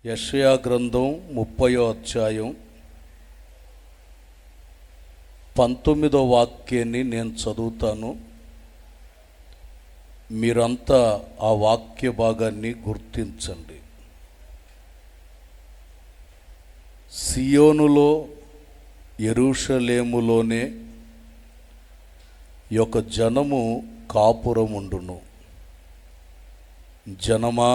యెషయా గ్రంథం 30వ అధ్యాయం 19వ వాక్యాన్ని నేను చదువుతాను. మీరంతా ఆ వాక్య భాగాన్ని గుర్తించండి. సియోనులో యెరూషలేములోనే యొక్క జనము కాపురముండును. జనమా,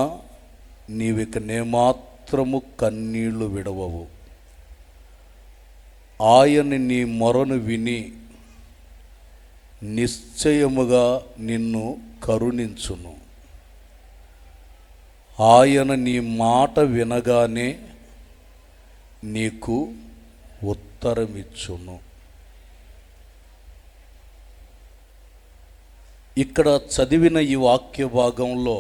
నీవిక నేమాత్రము కన్నీళ్లు విడవవు. ఆయన నీ మొరను విని నిశ్చయముగా నిన్ను కరుణించును. ఆయన నీ మాట వినగానే నీకు ఉత్తరమిచ్చును. ఇక్కడ చదివిన ఈ వాక్య భాగంలో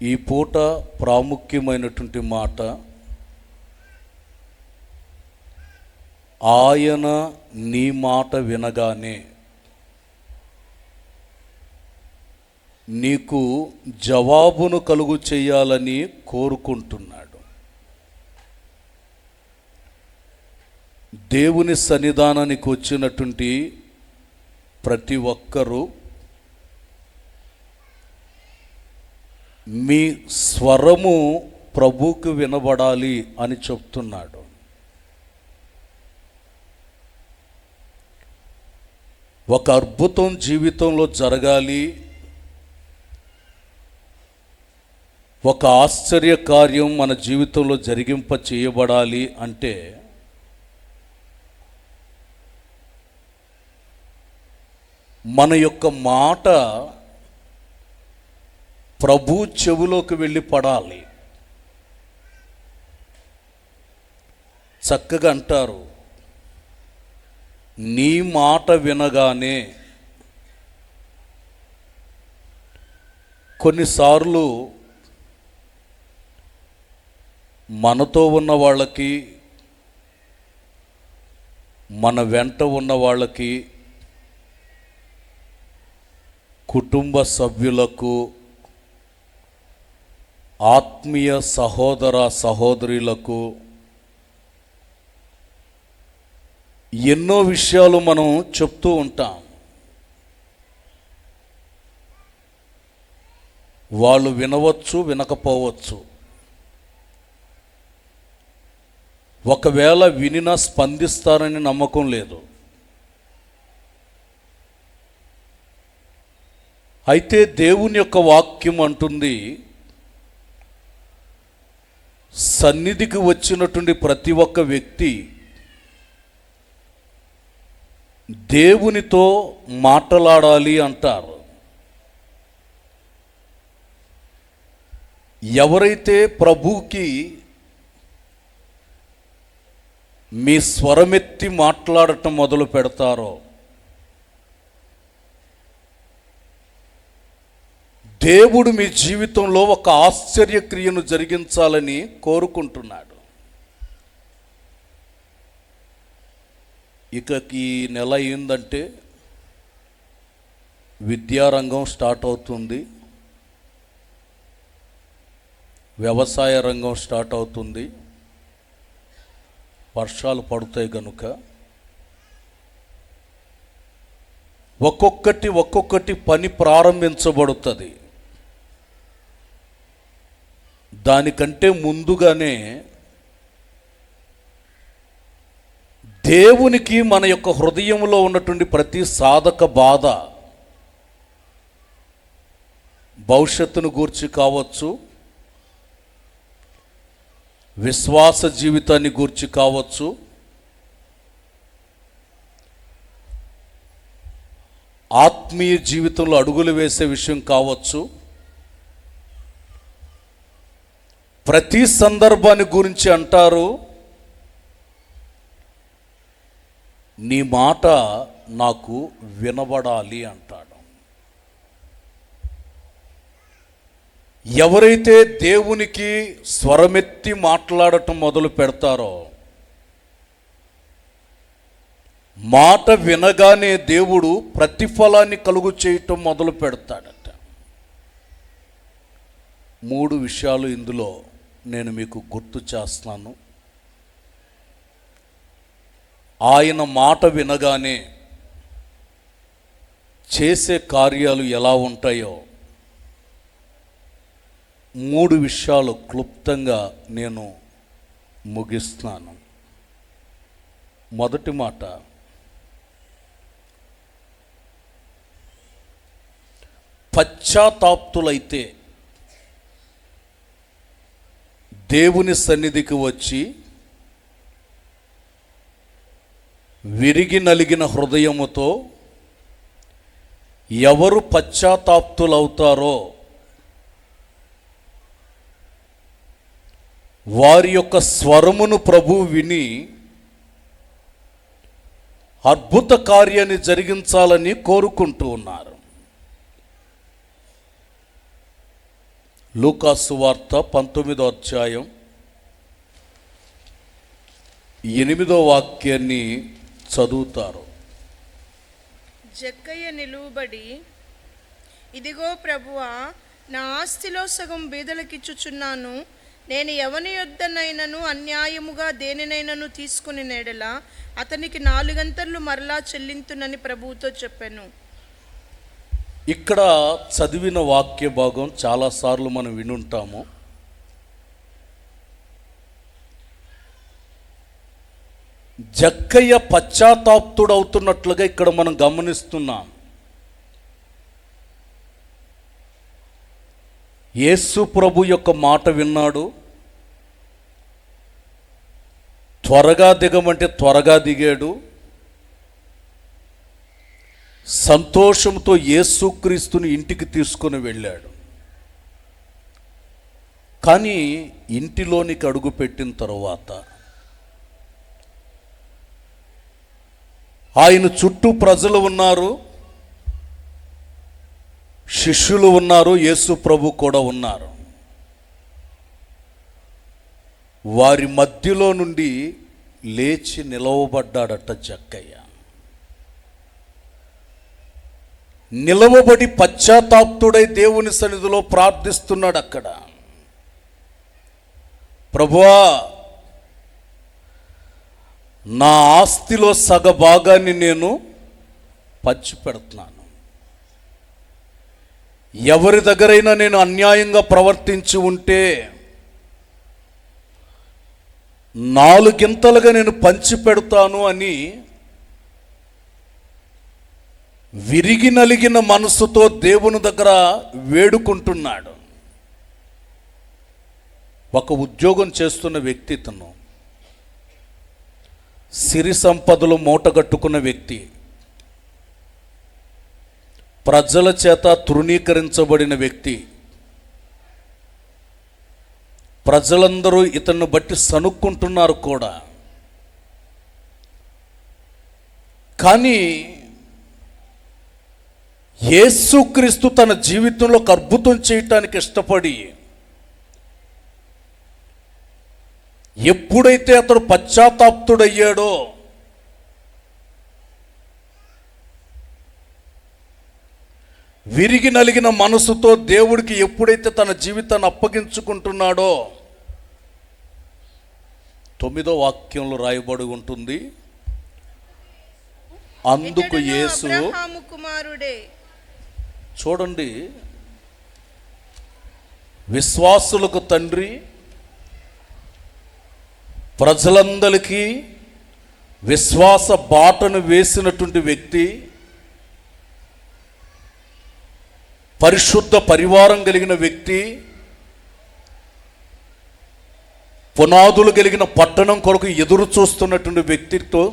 ఈ పూట ప్రాముఖ్యమైనటువంటి మాట, ఆయన నీ మాట వినగానే నీకు జవాబును కలుగు చేయాలని కోరుకుంటున్నాడు. దేవుని సన్నిధానానికి వచ్చినటువంటి ప్రతి ఒక్కరూ మీ స్వరము ప్రభువుకు వినబడాలి అని చెప్తున్నాడు. ఒక అద్భుతం జీవితంలో జరగాలి, ఒక ఆశ్చర్య కార్యం మన జీవితంలో జరిగింప చేయబడాలి అంటే మన యొక్క మాట ప్రభు చెవులోకి వెళ్ళి పడాలి. చక్కగా అంటారు, నీ మాట వినగానే. కొన్నిసార్లు మనతో ఉన్న వాళ్ళకి, మన వెంట ఉన్న వాళ్ళకి, కుటుంబ సభ్యులకు, ఆత్మీయ సహోదర సహోదరులకు ఎన్నో విషయాలు మనం చెప్తూ ఉంటాం. వాళ్ళు వినవచ్చు, వినకపోవచ్చు. ఒకవేళ వినినా స్పందిస్తారని నమ్మకం లేదు. అయితే దేవుని యొక్క వాక్యం అంటుంది, సన్నిధికి వచ్చినటువంటి ప్రతి ఒక్క వ్యక్తి దేవునితో మాట్లాడాలి అంటారు. ఎవరైతే ప్రభువుకి మీ స్వరమెత్తి మాట్లాడటం మొదలు పెడతారో దేవుడు మీ జీవితంలో ఒక ఆశ్చర్యక్రియను జరిగించాలని కోరుకుంటున్నాడు. ఇక ఈ నెల ఏందంటే విద్యారంగం స్టార్ట్ అవుతుంది, వ్యవసాయ రంగం స్టార్ట్ అవుతుంది. వర్షాలు పడుతాయి కనుక ఒక్కొక్కటి పని ప్రారంభించబడుతుంది. దానికంటే ముందుగానే దేవునికి మన యొక్క హృదయంలో ఉన్నటువంటి ప్రతి సాధక బాధ, భవిష్యత్తును గూర్చి కావచ్చు, విశ్వాస జీవితాన్ని గూర్చి కావచ్చు, ఆత్మీయ జీవితంలో అడుగులు వేసే విషయం కావచ్చు, ప్రతి సందర్భాన్ని గురించి అంటారు, నీ మాట నాకు వినబడాలి అంటాడు. ఎవరైతే దేవునికి స్వరమెత్తి మాట్లాడటం మొదలు పెడతారో, మాట వినగానే దేవుడు ప్రతిఫలాన్ని కలుగు చేయటం మొదలు పెడతాడట. 3 విషయాలు ఇందులో నేను మీకు గుర్తు చేస్తున్నాను. ఆయన మాట వినగానే చేసే కార్యాలు ఎలా ఉంటాయో 3 విషయాలు క్లుప్తంగా నేను ముగిస్తున్నాను. మొదటి మాట, పశ్చాత్తాప్తులైతే దేవుని సన్నిధికి వచ్చి విరిగి నలిగిన హృదయముతో ఎవరు పశ్చాత్తాప్తులవుతారో వారి యొక్క స్వరమును ప్రభువు విని అద్భుత కార్యాన్ని జరిగించాలని కోరుకుంటూ ఉన్నారు. లూకా సువార్త 19వ అధ్యాయం 8వ వాక్యాన్ని చదువుతారు. జక్కయ్య నిలువబడి, ఇదిగో ప్రభువా, నా ఆస్తిలో సగం బీదలకిచ్చుచున్నాను. నేను ఎవని యొద్దనైనను అన్యాయముగా దేనినైనను తీసుకుని నెడల అతనికి 4 అంతర్లు మరలా చెల్లింతునని ప్రభువుతో చెప్పాను. ఇక్కడ చదివిన వాక్య భాగం చాలాసార్లు మనం వినుంటాము. జక్కయ్య పశ్చాత్తాప్తుడవుతున్నట్లుగా ఇక్కడ మనం గమనిస్తున్నాం. యేసు ప్రభు యొక్క మాట విన్నాడు. త్వరగా దిగమంటే త్వరగా దిగాడు. సంతోషంతో యేసుక్రీస్తుని ఇంటికి తీసుకొని వెళ్ళాడు. కానీ ఇంటిలోనికి అడుగుపెట్టిన తరువాత ఆయన చుట్టూ ప్రజలు ఉన్నారు, శిష్యులు ఉన్నారు, యేసు ప్రభు కూడా ఉన్నారు. వారి మధ్యలో నుండి లేచి నిలవబడ్డాడట జక్కయ్య. నిలవబడి పశ్చాత్తాప్తుడై దేవుని సన్నిధిలో ప్రార్థిస్తున్నాడు. అక్కడ, ప్రభువా, నా ఆస్తిలో సగభాగాన్ని నేను పంచిపెడుతున్నాను. ఎవరి దగ్గరైనా నేను అన్యాయంగా ప్రవర్తించి ఉంటే 4 గింతలుగా నేను పంచిపెడతాను అని విరిగి నలిగిన మనసుతో దేవుని దగ్గర వేడుకుంటున్నాడు. ఒక ఉద్యోగం చేస్తున్న వ్యక్తి, తను సిరి సంపదలు మూటగట్టుకున్న వ్యక్తి, ప్రజల చేత తృణీకరించబడిన వ్యక్తి, ప్రజలందరూ ఇతన్ని బట్టి సనుక్కుంటున్నారు కూడా. కానీ యేసుక్రీస్తు తన జీవితంలో ఒక అద్భుతం చేయటానికి ఇష్టపడి, ఎప్పుడైతే అతడు పశ్చాత్తాప్తుడయ్యాడో విరిగి నలిగిన మనసుతో దేవుడికి ఎప్పుడైతే తన జీవితాన్ని అప్పగించుకుంటున్నాడో 9వ వాక్యంలో రాయబడి ఉంటుంది, అందుకు యేసు, అబ్రహాము కుమారుడే. చూడండి, విశ్వాసులకు తండ్రి, ప్రజలందరికీ విశ్వాస బాటను వేసినటువంటి వ్యక్తి, పరిశుద్ధ పరివారం కలిగిన వ్యక్తి, పునాదులు కలిగిన పట్టణం కొరకు ఎదురు చూస్తున్నటువంటి వ్యక్తితో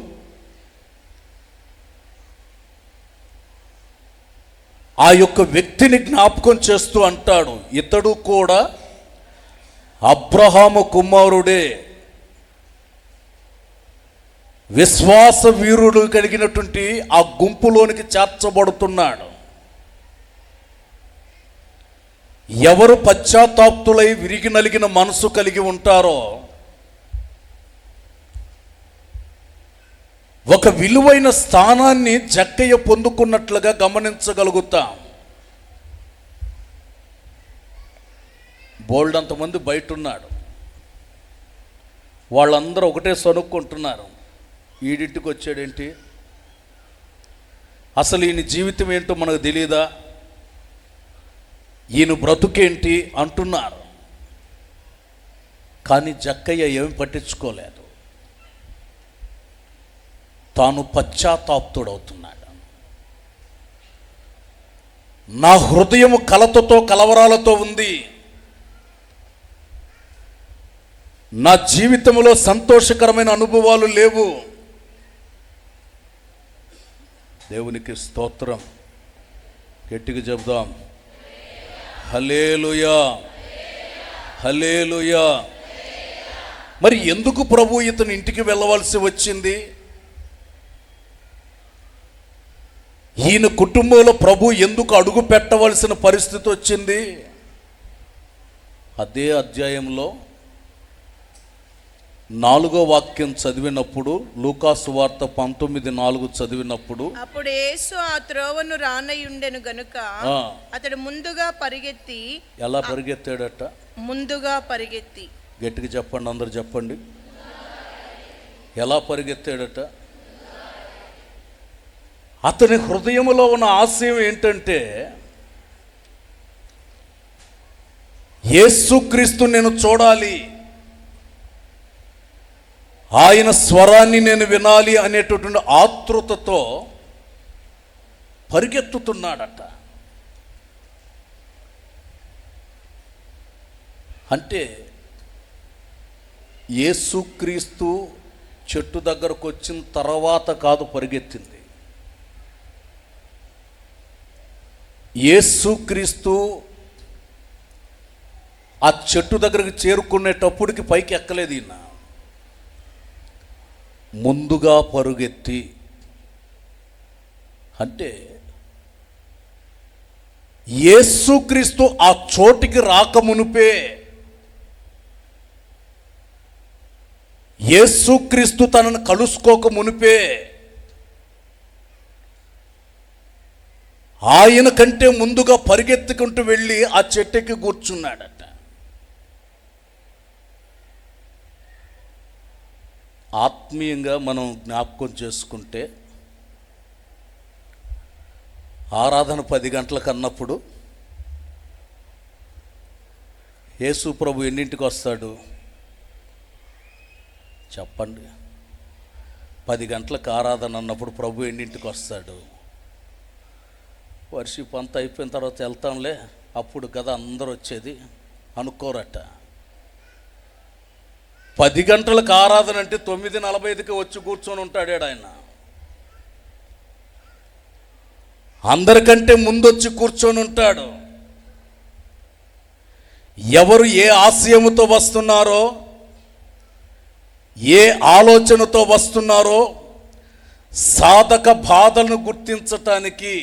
ఆ యొక్క వ్యక్తిని జ్ఞాపకం చేస్తూ అంటాడు, ఇతడు కూడా అబ్రహాము కుమారుడే, విశ్వాస వీరుడు కలిగినటువంటి ఆ గుంపులోనికి చేర్చబడుతున్నాడు. ఎవరు పశ్చాత్తాప్తులై విరిగి నలిగిన మనసు కలిగి ఉంటారో ఒక విలువైన స్థానాన్ని జక్కయ్య పొందుకున్నట్లుగా గమనించగలుగుతాం. బోల్డ్ అంతమంది బయట ఉన్నాడు. వాళ్ళందరూ ఒకటే సనుక్కుంటున్నారు, ఈడింటికి వచ్చాడేంటి, అసలు ఈయన జీవితం ఏంటో మనకు తెలియదా, ఈయన బ్రతుకేంటి అంటున్నారు. కానీ జక్కయ్య ఏమి పట్టించుకోలేదు. తాను పశ్చాత్తాప్తుడవుతున్నాడు. నా హృదయము కలతతో కలవరాలతో ఉంది, నా జీవితంలో సంతోషకరమైన అనుభవాలు లేవు. దేవునికి స్తోత్రం. గట్టిగా చెబుదాం, హల్లెలూయా, హల్లెలూయా. మరి ఎందుకు ప్రభు ఇతను ఇంటికి వెళ్ళవలసి వచ్చింది? ఈయన కుటుంబంలో ప్రభు ఎందుకు అడుగు పెట్టవలసిన పరిస్థితి వచ్చింది? అదే అధ్యాయంలో 4వ వాక్యం చదివినప్పుడు, లూకా సువార్త 19:4 చదివినప్పుడు, అప్పుడు యేసు ఆ త్రోవను రానయుండెను గనుక అతడు ముందుగా పరిగెత్తి. ఎలా పరిగెత్తాడట? ముందుగా పరిగెత్తి. గట్టిగా చెప్పండి, అందరు చెప్పండి. ఎలా పరిగెత్తాడట? అతని హృదయంలో ఉన్న ఆశయం ఏంటంటే, యేసుక్రీస్తు నేను చూడాలి, ఆయన స్వరాన్ని నేను వినాలి అనేటటువంటి ఆతృతతో పరిగెత్తుతున్నాడట. అంటే యేసుక్రీస్తు చెట్టు దగ్గరకు వచ్చిన తర్వాత కాదు పరిగెత్తింది. యేసుక్రీస్తు ఆ చెట్టు దగ్గరకు చేరుకునేటప్పటికి పైకి ఎక్కలేదు. ఈయన ముందుగా పరుగెత్తి, అంటే యేసుక్రీస్తు ఆ చోటికి రాకమునుపే, యేసుక్రీస్తు తనను కలుసుకోక మునిపే, ఆయన కంటే ముందుగా పరిగెత్తుకుంటూ వెళ్ళి ఆ చెట్టుకి కూర్చున్నాడట. ఆత్మీయంగా మనం జ్ఞాపకం చేసుకుంటే, ఆరాధన 10 గంటలకు అన్నప్పుడు యేసు ప్రభు ఎన్నింటికి వస్తాడు చెప్పండి? 10 గంటలకు ఆరాధన అన్నప్పుడు ప్రభు ఎన్నింటికి వస్తాడు? వర్షిప్ అంతా అయిపోయిన తర్వాత వెళ్తాంలే, అప్పుడు కదా అందరూ వచ్చేది అనుకోరట. 10 గంటలకు ఆరాధన అంటే 9:45కి వచ్చి కూర్చొని ఉంటాడు ఆయన. అందరికంటే ముందొచ్చి కూర్చొని ఉంటాడు. ఎవరు ఏ ఆశయముతో వస్తున్నారో, ఏ ఆలోచనతో వస్తున్నారో సాధక బాధలను గుర్తించటానికి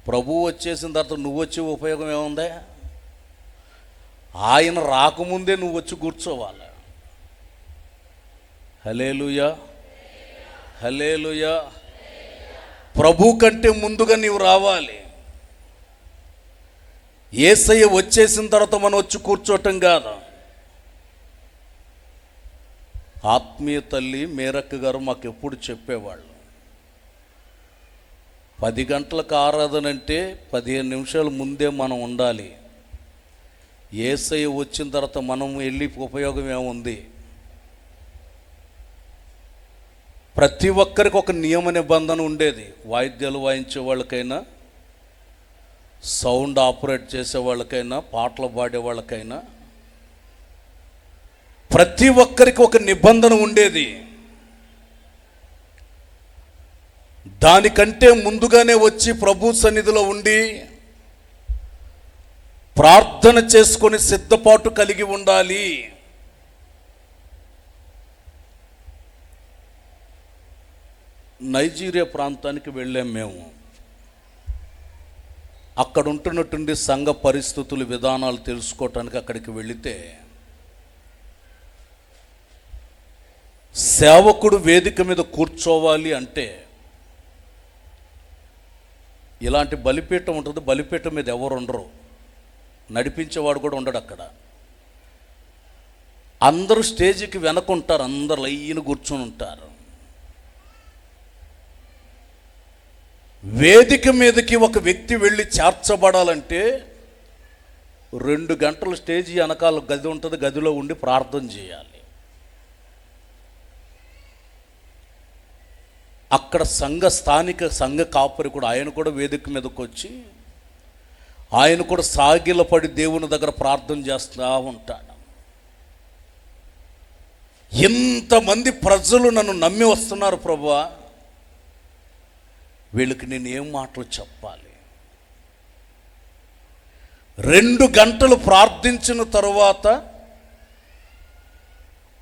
ప్రభువు వచ్చేసిన తర్వాత నువ్వు వచ్చే ఉపయోగం ఏముంది? ఆయన రాకముందే నువ్వు వచ్చి కూర్చోవాలి. హల్లెలూయా, హల్లెలూయా. ప్రభు కంటే ముందుగా నీవు రావాలి. యేసయ్య వచ్చేసిన తర్వాత మనం వచ్చి కూర్చోటం కాదు. ఆత్మీయ తల్లి మేరక్క గారు మాకు ఎప్పుడు చెప్పేవాళ్ళు, 10 గంటలకు ఆరాధన అంటే 15 నిమిషాల ముందే మనం ఉండాలి. యేసయ్య వచ్చిన తర్వాత మనం వెళ్ళి ఉపయోగం ఏముంది? ప్రతి ఒక్కరికి ఒక నియమ నిబంధన ఉండేది. వాయిద్యాలు వాయించే వాళ్ళకైనా, సౌండ్ ఆపరేట్ చేసే వాళ్ళకైనా, పాటలు పాడే వాళ్ళకైనా ప్రతి ఒక్కరికి ఒక నిబంధన ఉండేది. దానికంటే ముందుగానే వచ్చి ప్రభు సన్నిధిలో ఉండి ప్రార్థన చేసుకొని సిద్ధపాటు కలిగి ఉండాలి. నైజీరియా ప్రాంతానికి వెళ్ళాం మేము. అక్కడ ఉంటున్నటువంటి సంఘ పరిస్థితులు, విధానాలు తెలుసుకోవటానికి అక్కడికి వెళితే, సేవకుడు వేదిక మీద కూర్చోవాలి అంటే ఇలాంటి బలిపీఠం ఉంటుంది, బలిపీఠం మీద ఎవరు ఉండరు, నడిపించేవాడు కూడా ఉండడు అక్కడ. అందరూ స్టేజ్కి వెనకుంటారు, అందరు లైన్ కూర్చొని ఉంటారు. వేదిక మీదకి ఒక వ్యక్తి వెళ్ళి చేర్చబడాలంటే 2 గంటలు స్టేజీ వెనకాల గది ఉంటుంది, గదిలో ఉండి ప్రార్థన చేయాలి. అక్కడ స్థానిక సంఘ కాపరి కూడా, ఆయన కూడా వేదిక మీదకి వచ్చి ఆయన కూడా సాగిలపడి దేవుని దగ్గర ప్రార్థన చేస్తూ ఉంటాడు. ఇంతమంది ప్రజలు నన్ను నమ్మి వస్తున్నారు ప్రభువా, వీళ్ళకి నేను ఏం మాటలు చెప్పాలి? 2 గంటలు ప్రార్థించిన తరువాత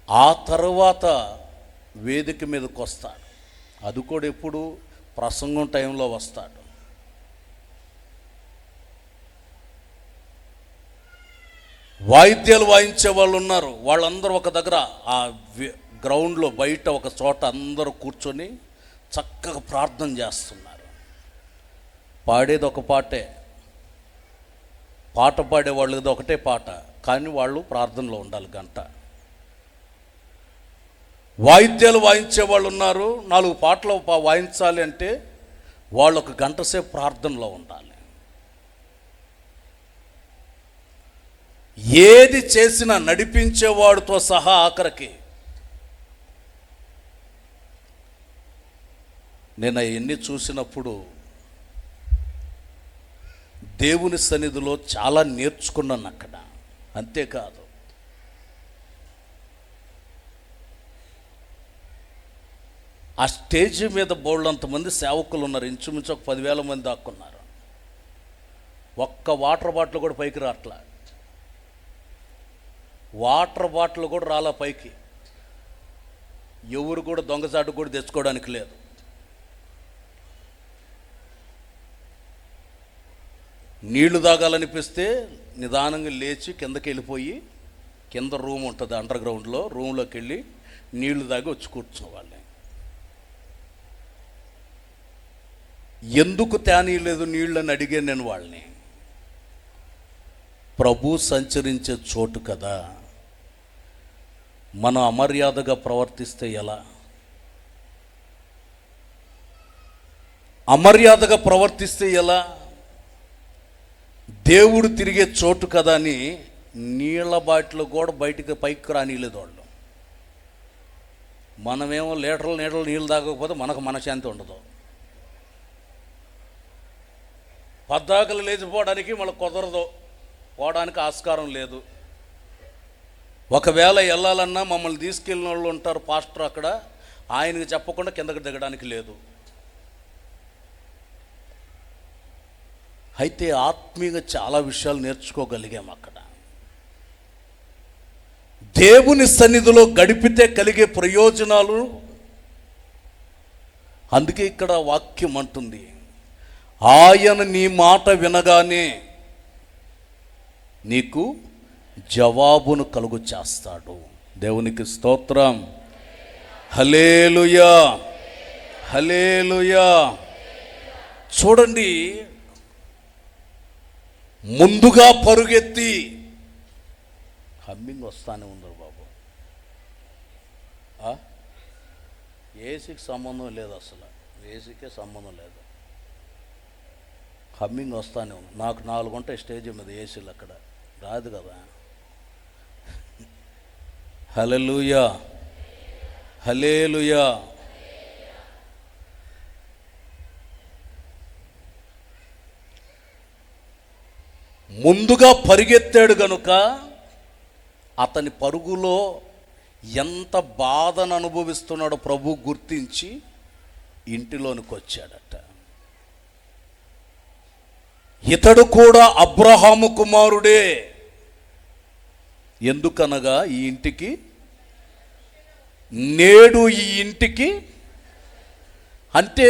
ఆ తర్వాత వేదిక మీదకి వస్తాడు. అది కూడా ఎప్పుడు ప్రసంగం టైంలో వస్తాడు. వాయిద్యాలు వాయించే వాళ్ళు ఉన్నారు, వాళ్ళందరూ ఒక దగ్గర ఆ గ్రౌండ్లో బయట ఒక చోట అందరూ కూర్చొని చక్కగా ప్రార్థన చేస్తున్నారు. పాడేది ఒక పాటే, పాట పాడేవాళ్ళది ఒకటే పాట, కానీ వాళ్ళు ప్రార్థనలో ఉండాలి గంట. వాయిద్యాలు వాయించే వాళ్ళు ఉన్నారు, 4 పాటలు వాయించాలి అంటే వాళ్ళు 1 గంట సేపు ప్రార్థనలో ఉండాలి. ఏది చేసినా నడిపించేవాడితో సహా ఆఖరికి. నేను అవన్నీ చూసినప్పుడు దేవుని సన్నిధిలో చాలా నేర్చుకున్నాను అక్కడ. అంతేకాదు, ఆ స్టేజ్ మీద బోళ్ళంతమంది సేవకులు ఉన్నారు, ఇంచుమించు ఒక 10,000 మంది దాక్కున్నారు. ఒక్క వాటర్ బాటిల్ కూడా పైకి రాట్లా, వాటర్ బాటిల్ కూడా రాలా పైకి. ఎవరు కూడా దొంగచాటు కూడా తెచ్చుకోవడానికి లేదు. నీళ్లు తాగాలనిపిస్తే నిదానంగా లేచి కిందకి వెళ్ళిపోయి, కింద రూమ్ ఉంటుంది అండర్ గ్రౌండ్లో, రూమ్లోకి వెళ్ళి నీళ్లు తాగి వచ్చి కూర్చోవాలి. ఎందుకు తేనీయలేదు నీళ్ళని అడిగాను నేను వాళ్ళని. ప్రభు సంచరించే చోటు కదా, మనం అమర్యాదగా ప్రవర్తిస్తే ఎలా? అమర్యాదగా ప్రవర్తిస్తే ఎలా? దేవుడు తిరిగే చోటు కదా అని నీళ్ళ బాటిల్ కూడా పైకి రానిలేదు వాళ్ళు. మనమేమో లీటర్లు నీళ్ళు తాగకపోతే మనకు మనశ్శాంతి ఉండదు. పద్దాకలు లేచిపోవడానికి మనకు కుదరదు, పోవడానికి ఆస్కారం లేదు. ఒకవేళ వెళ్ళాలన్నా మమ్మల్ని తీసుకెళ్ళిన వాళ్ళు ఉంటారు పాస్టర్, అక్కడ ఆయనకి చెప్పకుండా కిందకి దిగడానికి లేదు. అయితే ఆత్మీయంగా చాలా విషయాలు నేర్చుకోగలిగాం అక్కడ. దేవుని సన్నిధిలో గడిపితే కలిగే ప్రయోజనాలు, అందుకే ఇక్కడ వాక్యం అంటుంది, ఆయన నీ మాట వినగానే నీకు జవాబును కలుగు చేస్తాడు. దేవునికి స్తోత్రం. హల్లెలూయా, హల్లెలూయా. చూడండి, ముందుగా పరుగెత్తి, హమ్మింగ్ వస్తానే ఉందరు బాబు. ఏసీకి సంబంధం లేదు, అసలు ఏసీకే సంబంధం లేదు. హమ్మింగ్ వస్తానే ఉంది. నాకు 4 గంటల స్టేజ్ మీద ఏసీలు అక్కడ రాదు కదా. హల్లెలూయా, హల్లెలూయా. ముందుగా పరిగెత్తాడు గనుక అతని పరుగులో ఎంత బాధను అనుభవిస్తున్నాడో ప్రభు గుర్తించి ఇంటిలోనికి వచ్చాడట. ఇతడు కూడా అబ్రహాము కుమారుడే, ఎందుకనగా ఈ ఇంటికి నేడు ఈ ఇంటికి అంటే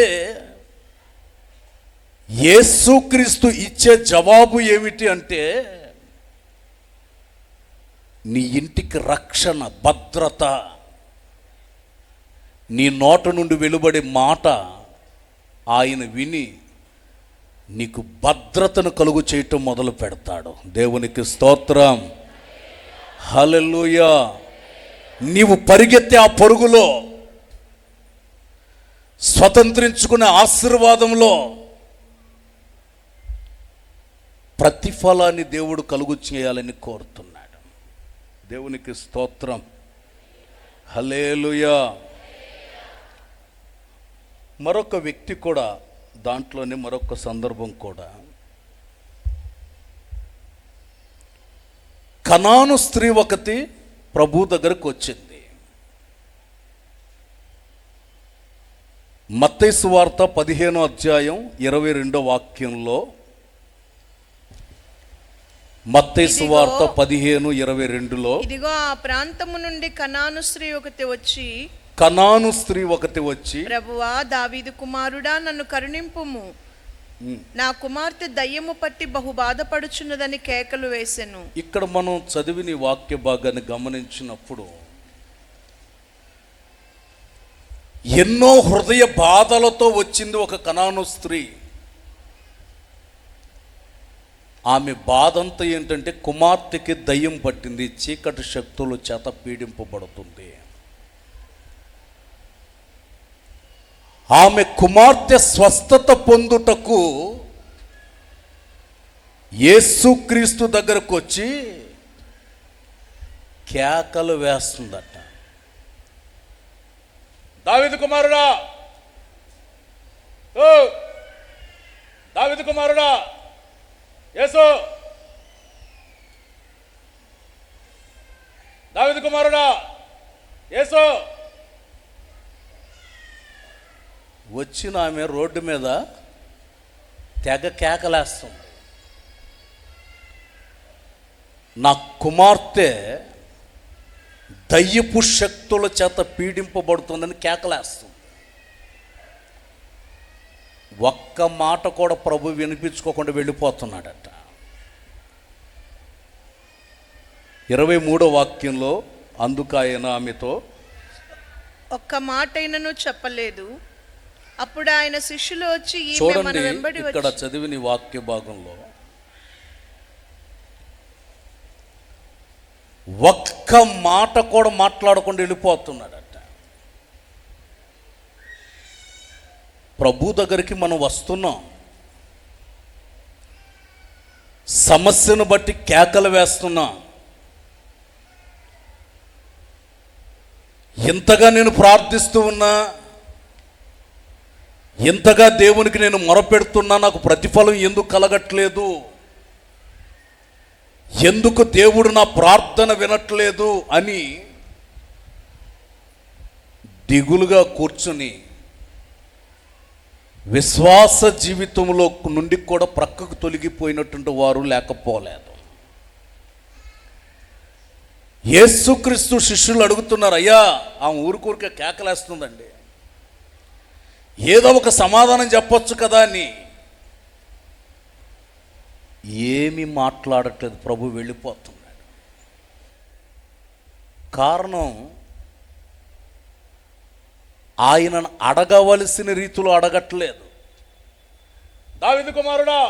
యేసుక్రీస్తు ఇచ్చే జవాబు ఏమిటి అంటే, నీ ఇంటికి రక్షణ, భద్రత, నీ నోట నుండి వెలువడే మాట ఆయన విని నీకు భద్రతను కలుగు చేయటం మొదలు పెడతాడు. దేవునికి స్తోత్రం. హల్లెలూయా. నీవు పరిగెత్తే ఆ పరుగులో, స్వతంత్రించుకునే ఆశీర్వాదంలో ప్రతిఫలాన్ని దేవుడు కలుగు చేయాలని కోరుతున్నాడు. దేవునికి స్తోత్రం. హల్లెలూయా. మరొక వ్యక్తి కూడా దాంట్లోనే, మరొక సందర్భం కూడా, కనాను స్త్రీ ఒకటి ప్రభు దగ్గరకు వచ్చింది. మత్తయి సువార్త 15వ అధ్యాయం 22వ వాక్యంలో, మత్తయి సువార్త 15:22లో, ఇదిగో ఆ ప్రాంతము నుండి కనాను స్త్రీ ఒకటి వచ్చి ప్రభువా, దావీదు కుమారుడా, నన్ను కరుణింపుము, నా కుమార్తె దయ్యము పట్టి బహు బాధపడుచున్నదని కేకలు వేసెను. ఇక్కడ మనం చదివిన వాక్య భాగాన్ని గమనించినప్పుడు ఎన్నో హృదయ బాధలతో వచ్చింది ఒక కనాను స్త్రీ. ఆమె బాధ అంతా ఏంటంటే, కుమార్తెకి దయ్యం పట్టింది, చీకటి శక్తుల చేత పీడింపబడుతుంది. ఆమె కుమార్తె స్వస్థత పొందుటకు యేసుక్రీస్తు దగ్గరకు వచ్చి కేకలు వేస్తుందట. దావీదు కుమారుడా, ఓ దావీదు కుమారుడా, యేసు, దావీదు కుమారుడా, యేసు. వచ్చిన ఆమె రోడ్డు మీద తెగ కేకలేస్తుంది. నా కుమార్తె దయ్యపు శక్తుల చేత పీడింపబడుతుందని కేకలేస్తుంది. ఒక్క మాట కూడా ప్రభు వినిపించుకోకుండా వెళ్ళిపోతున్నాడట. 23వ వాక్యంలో, అందుకు ఆయన ఆమెతో, ఒక్క మాటైనను చెప్పలేదు. అప్పుడు ఆయన శిష్యులు వచ్చి, చూడండి ఇక్కడ చదివిన వాక్య భాగంలో ఒక్క మాట కూడా మాట్లాడకుండా వెళ్ళిపోతున్నాడట. ప్రభు దగ్గరికి మనం వస్తున్నాం, సమస్యను బట్టి కేకలు వేస్తున్నాం. ఇంతగా నేను ప్రార్థిస్తూ ఉన్నా, ఇంతగా దేవునికి నేను మొరపెడుతున్నా, నాకు ప్రతిఫలం ఎందుకు కలగట్లేదు, ఎందుకు దేవుడు నా ప్రార్థన వినట్లేదు అని దిగులుగా కూర్చుని విశ్వాస జీవితంలో నుండి కూడా ప్రక్కకు తొలగిపోయినటువంటి వారు లేకపోలేదు. యేసుక్రీస్తు శిష్యులు అడుగుతున్నారు, అయ్యా ఆమె ఊరికే కేకలేస్తుందండి, ఏదో ఒక సమాధానం చెప్పొచ్చు కదా అని. ఏమీ మాట్లాడట్లేదు, ప్రభు వెళ్ళిపోతున్నాడు. కారణం, ఆయనను అడగవలసిన రీతిలో అడగట్లేదు. దావీదు కుమారుడా,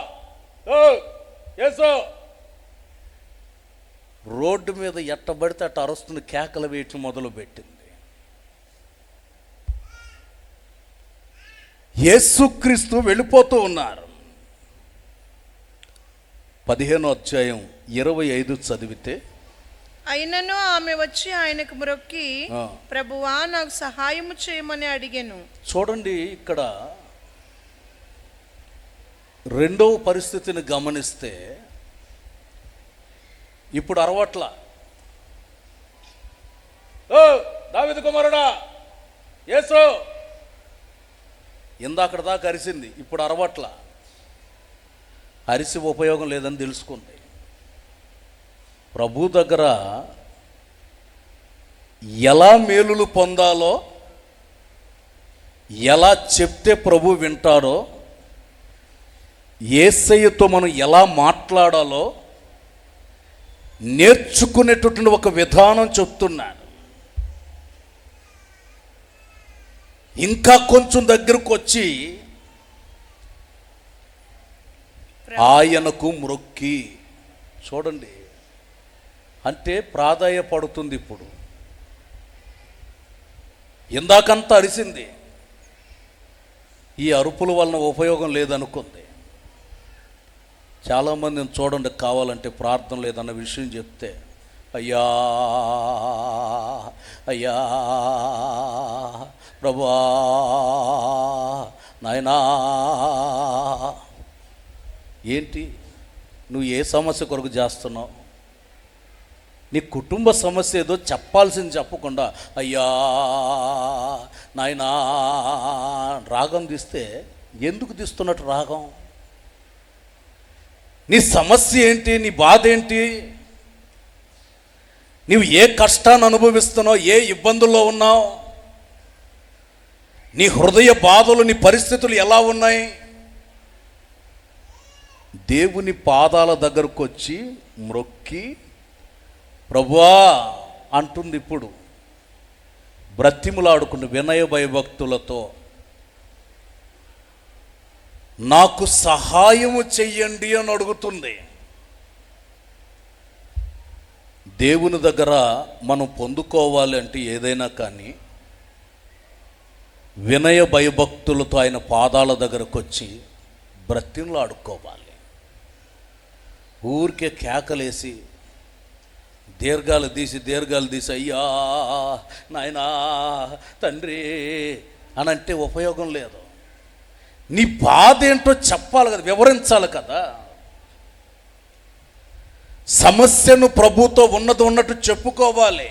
ఓ యేసు. రోడ్డు మీద ఎట్టబడితే అట్ట అరుస్తుంది, కేకలు వేయటం మొదలుపెట్టింది. యేసుక్రీస్తు వెళ్ళిపోతూ ఉన్నారు. 15వ అధ్యాయం 25 చదివితే, అయినను ఆమె వచ్చి ఆయనకు మ్రొక్కి, ప్రభువా, నాకు సహాయము చేయమని అడిగెను. చూడండి, ఇక్కడ రెండవ పరిస్థితిని గమనిస్తే, ఇప్పుడు అరవట్ల, ఓ దావీదు కుమారుడా, యేసు. ఇందాకడ దాకా అరిసింది, ఇప్పుడు అరవట్ల. అరిసి ఉపయోగం లేదని తెలుసుకుంది. ప్రభు దగ్గర ఎలా మేలులు పొందాలో, ఎలా చెప్తే ప్రభు వింటాడో, యేసయ్యతో మనం ఎలా మాట్లాడాలో నేర్చుకునేటటువంటి ఒక విధానం చెప్తున్నాడు. ఇంకా కొంచెం దగ్గరకు వచ్చి ఆయనకు మ్రొక్కి. చూడండి, అంటే ప్రాధాయపడుతుంది. ఇప్పుడు ఇందాకంతా అరిసింది, ఈ అరుపుల వలన ఉపయోగం లేదనుకుంది. చాలామందిని చూడండి, కావాలంటే ప్రార్థన లేదన్న విషయం చెప్తే అయ్యా అయ్యా ప్రభువా నాయనా. ఏంటి నువ్వు ఏ సమస్య కొరకు చేస్తున్నావు? నీ కుటుంబ సమస్య ఏదో చెప్పాల్సింది చెప్పకుండా అయ్యా నాయనా రాగం తీస్తే ఎందుకు తీస్తున్నట్టు రాగం? నీ సమస్య ఏంటి? నీ బాధ ఏంటి? నీవు ఏ కష్టాన్ని అనుభవిస్తున్నావు? ఏ ఇబ్బందుల్లో ఉన్నావు? నీ హృదయ బాధలు, నీ పరిస్థితులు ఎలా ఉన్నాయి? దేవుని పాదాల దగ్గరకు వచ్చి మ్రొక్కి ప్రభువా అంటుంది. ఇప్పుడు బ్రతిములాడుకున్న వినయ భయభక్తులతో నాకు సహాయము చెయ్యండి అని అడుగుతుంది. దేవుని దగ్గర మనం పొందుకోవాలి అంటే ఏదైనా కానీ వినయ భయభక్తులతో ఆయన పాదాల దగ్గరకు వచ్చి బ్రతిములాడుకోవాలి. ఊరికే కేకలేసి దీర్ఘాలు తీసి అయ్యా నాయనా తండ్రి అని అంటే ఉపయోగం లేదు. నీ బాధ ఏంటో చెప్పాలి కదా, వివరించాలి కదా. సమస్యను ప్రభుతో ఉన్నట్టు చెప్పుకోవాలి.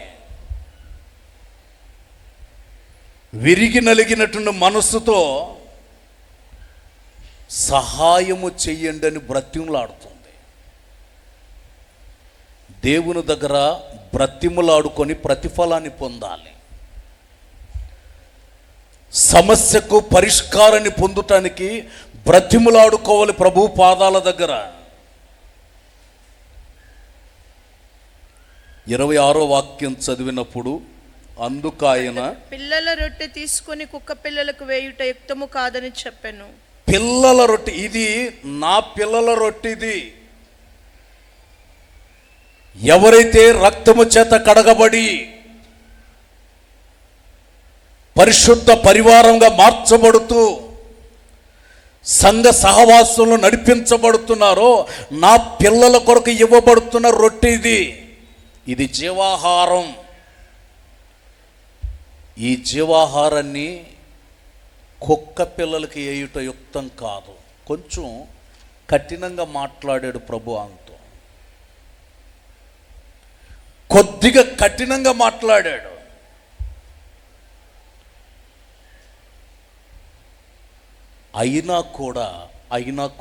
విరిగి నలిగినటువంటి మనస్సుతో సహాయము చెయ్యండి అని బ్రతిములాడుతుంది. దేవుని దగ్గర బ్రతిములాడుకొని ప్రతిఫలాన్ని పొందాలి. సమస్యకు పరిష్కారాన్ని పొందుటానికి బ్రతిములాడుకోవాలి ప్రభు పాదాల దగ్గర. 26వ వాక్యం చదివినప్పుడు అందుకాయన పిల్లల రొట్టె తీసుకొని కుక్క పిల్లలకు వేయుట యుక్తము కాదని చెప్పాను. పిల్లల రొట్టె, ఇది నా పిల్లల రొట్టెది. ఎవరైతే రక్తము చేత కడగబడి పరిశుద్ధ పరివారంగా మార్చబడుతూ సంఘ సహవాసంలో నడిపించబడుతున్నారో నా పిల్లల కొరకు ఇవ్వబడుతున్న రొట్టె ఇది. ఇది జీవాహారం. ఈ జీవాహారాన్ని కుక్క పిల్లలకి వేయుట యుక్తం కాదు. కొంచెం కఠినంగా మాట్లాడాడు ప్రభు అంతో. కొద్దిగా కఠినంగా మాట్లాడాడు. అయినా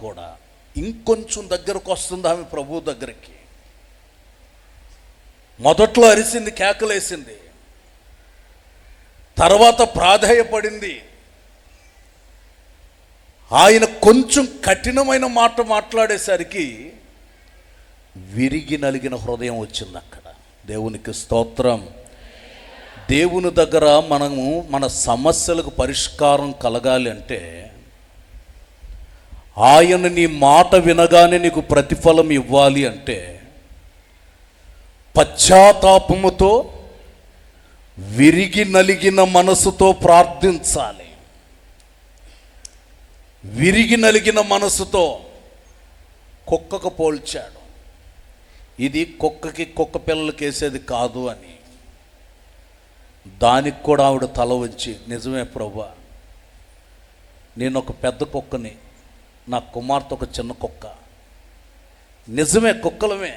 కూడా ఇంకొంచెం దగ్గరకు వస్తుంది ఆమె ప్రభు దగ్గరికి. మొదట్లో అరిసింది, కేకలేసింది, తర్వాత ప్రాధేయపడింది. ఆయన కొంచెం కఠినమైన మాట మాట్లాడేసరికి విరిగి నలిగిన హృదయం వచ్చింది అక్కడ. దేవునికి స్తోత్రం. దేవుని దగ్గర మనము మన సమస్యలకు పరిష్కారం కలగాలి అంటే ఆయన నీ మాట వినగానే నీకు ప్రతిఫలం ఇవ్వాలి అంటే పశ్చాత్తాపముతో విరిగి నలిగిన మనసుతో ప్రార్థించాలి. విరిగి నలిగిన మనసుతో కుక్కకు పోల్చాడు. ఇది కుక్కకి కుక్క పిల్లలకి వేసేది కాదు అని. దానికి కూడా ఆవిడ తల వంచి నిజమే ప్రభువా, నేను ఒక పెద్ద కుక్కని, నా కుమార్తె ఒక చిన్న కుక్క. నిజమే, కుక్కలమే.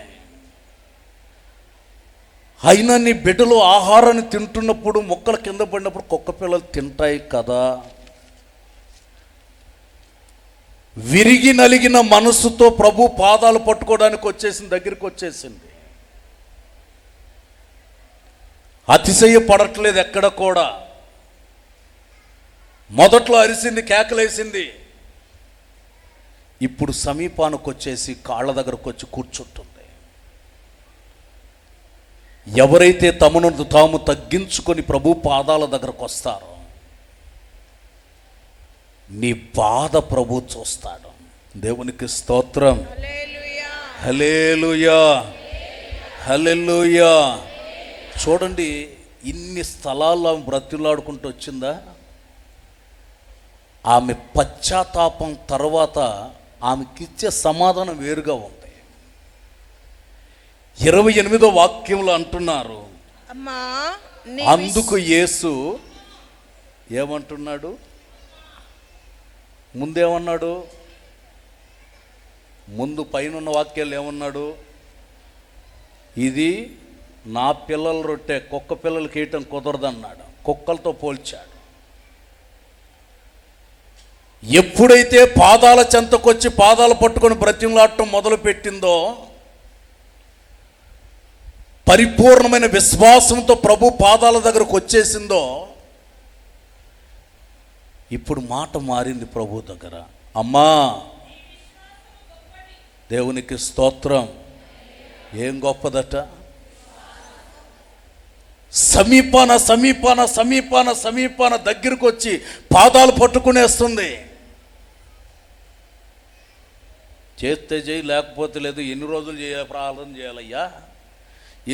అయినా నీ బిడ్డలు ఆహారాన్ని తింటున్నప్పుడు, మొక్కలు కింద పడినప్పుడు కుక్క పిల్లలు తింటాయి కదా. విరిగి నలిగిన మనస్సుతో ప్రభు పాదాలు పట్టుకోవడానికి వచ్చేసింది, దగ్గరికి వచ్చేసింది. అతిశయపడట్లేదు ఎక్కడ కూడా. మొదట్లో అరిసింది, కేకలేసింది. ఇప్పుడు సమీపానికి వచ్చేసి కాళ్ళ దగ్గరకు వచ్చి కూర్చుంటుంది. ఎవరైతే తమను తాము తగ్గించుకొని ప్రభు పాదాల దగ్గరకు వస్తారో నీ బాధ ప్రభు చూస్తాడు. దేవునికి స్తోత్రం. హల్లెలూయా. హల్లెలూయా, హల్లెలూయా. చూడండి, ఇన్ని స్థలాల్లో ఆమె బ్రతిలాడుకుంటూ వచ్చిందా? ఆమె పశ్చాత్తాపం తర్వాత ఆమెకిచ్చే సమాధానం వేరుగా ఉంది. 28వ వాక్యంలో అంటున్నారు, అమ్మా అందుకు యేసు ఏమంటున్నాడు? ముందేమన్నాడు? ముందు పైన వాక్యాలు ఏమన్నాడు? ఇది నా పిల్లల రొట్టె, కుక్క పిల్లలకి వేయటం కుదరదన్నాడు. కుక్కలతో పోల్చాడు. ఎప్పుడైతే పాదాల చెంతకొచ్చి పాదాలు పట్టుకొని బ్రతిమలాడటం మొదలు పెట్టిందో, పరిపూర్ణమైన విశ్వాసంతో ప్రభు పాదాల దగ్గరకు వచ్చేసిందో, ఇప్పుడు మాట మారింది ప్రభు దగ్గర. అమ్మా, దేవునికి స్తోత్రం. ఏం గొప్పదట! సమీపాన సమీపాన సమీపాన సమీపాన దగ్గరకు వచ్చి పాదాలు పట్టుకునేస్తుంది. చేస్తే చేయి, లేకపోతే లేదు. ఎన్ని రోజులు ప్రార్థన చేయాలయ్యా?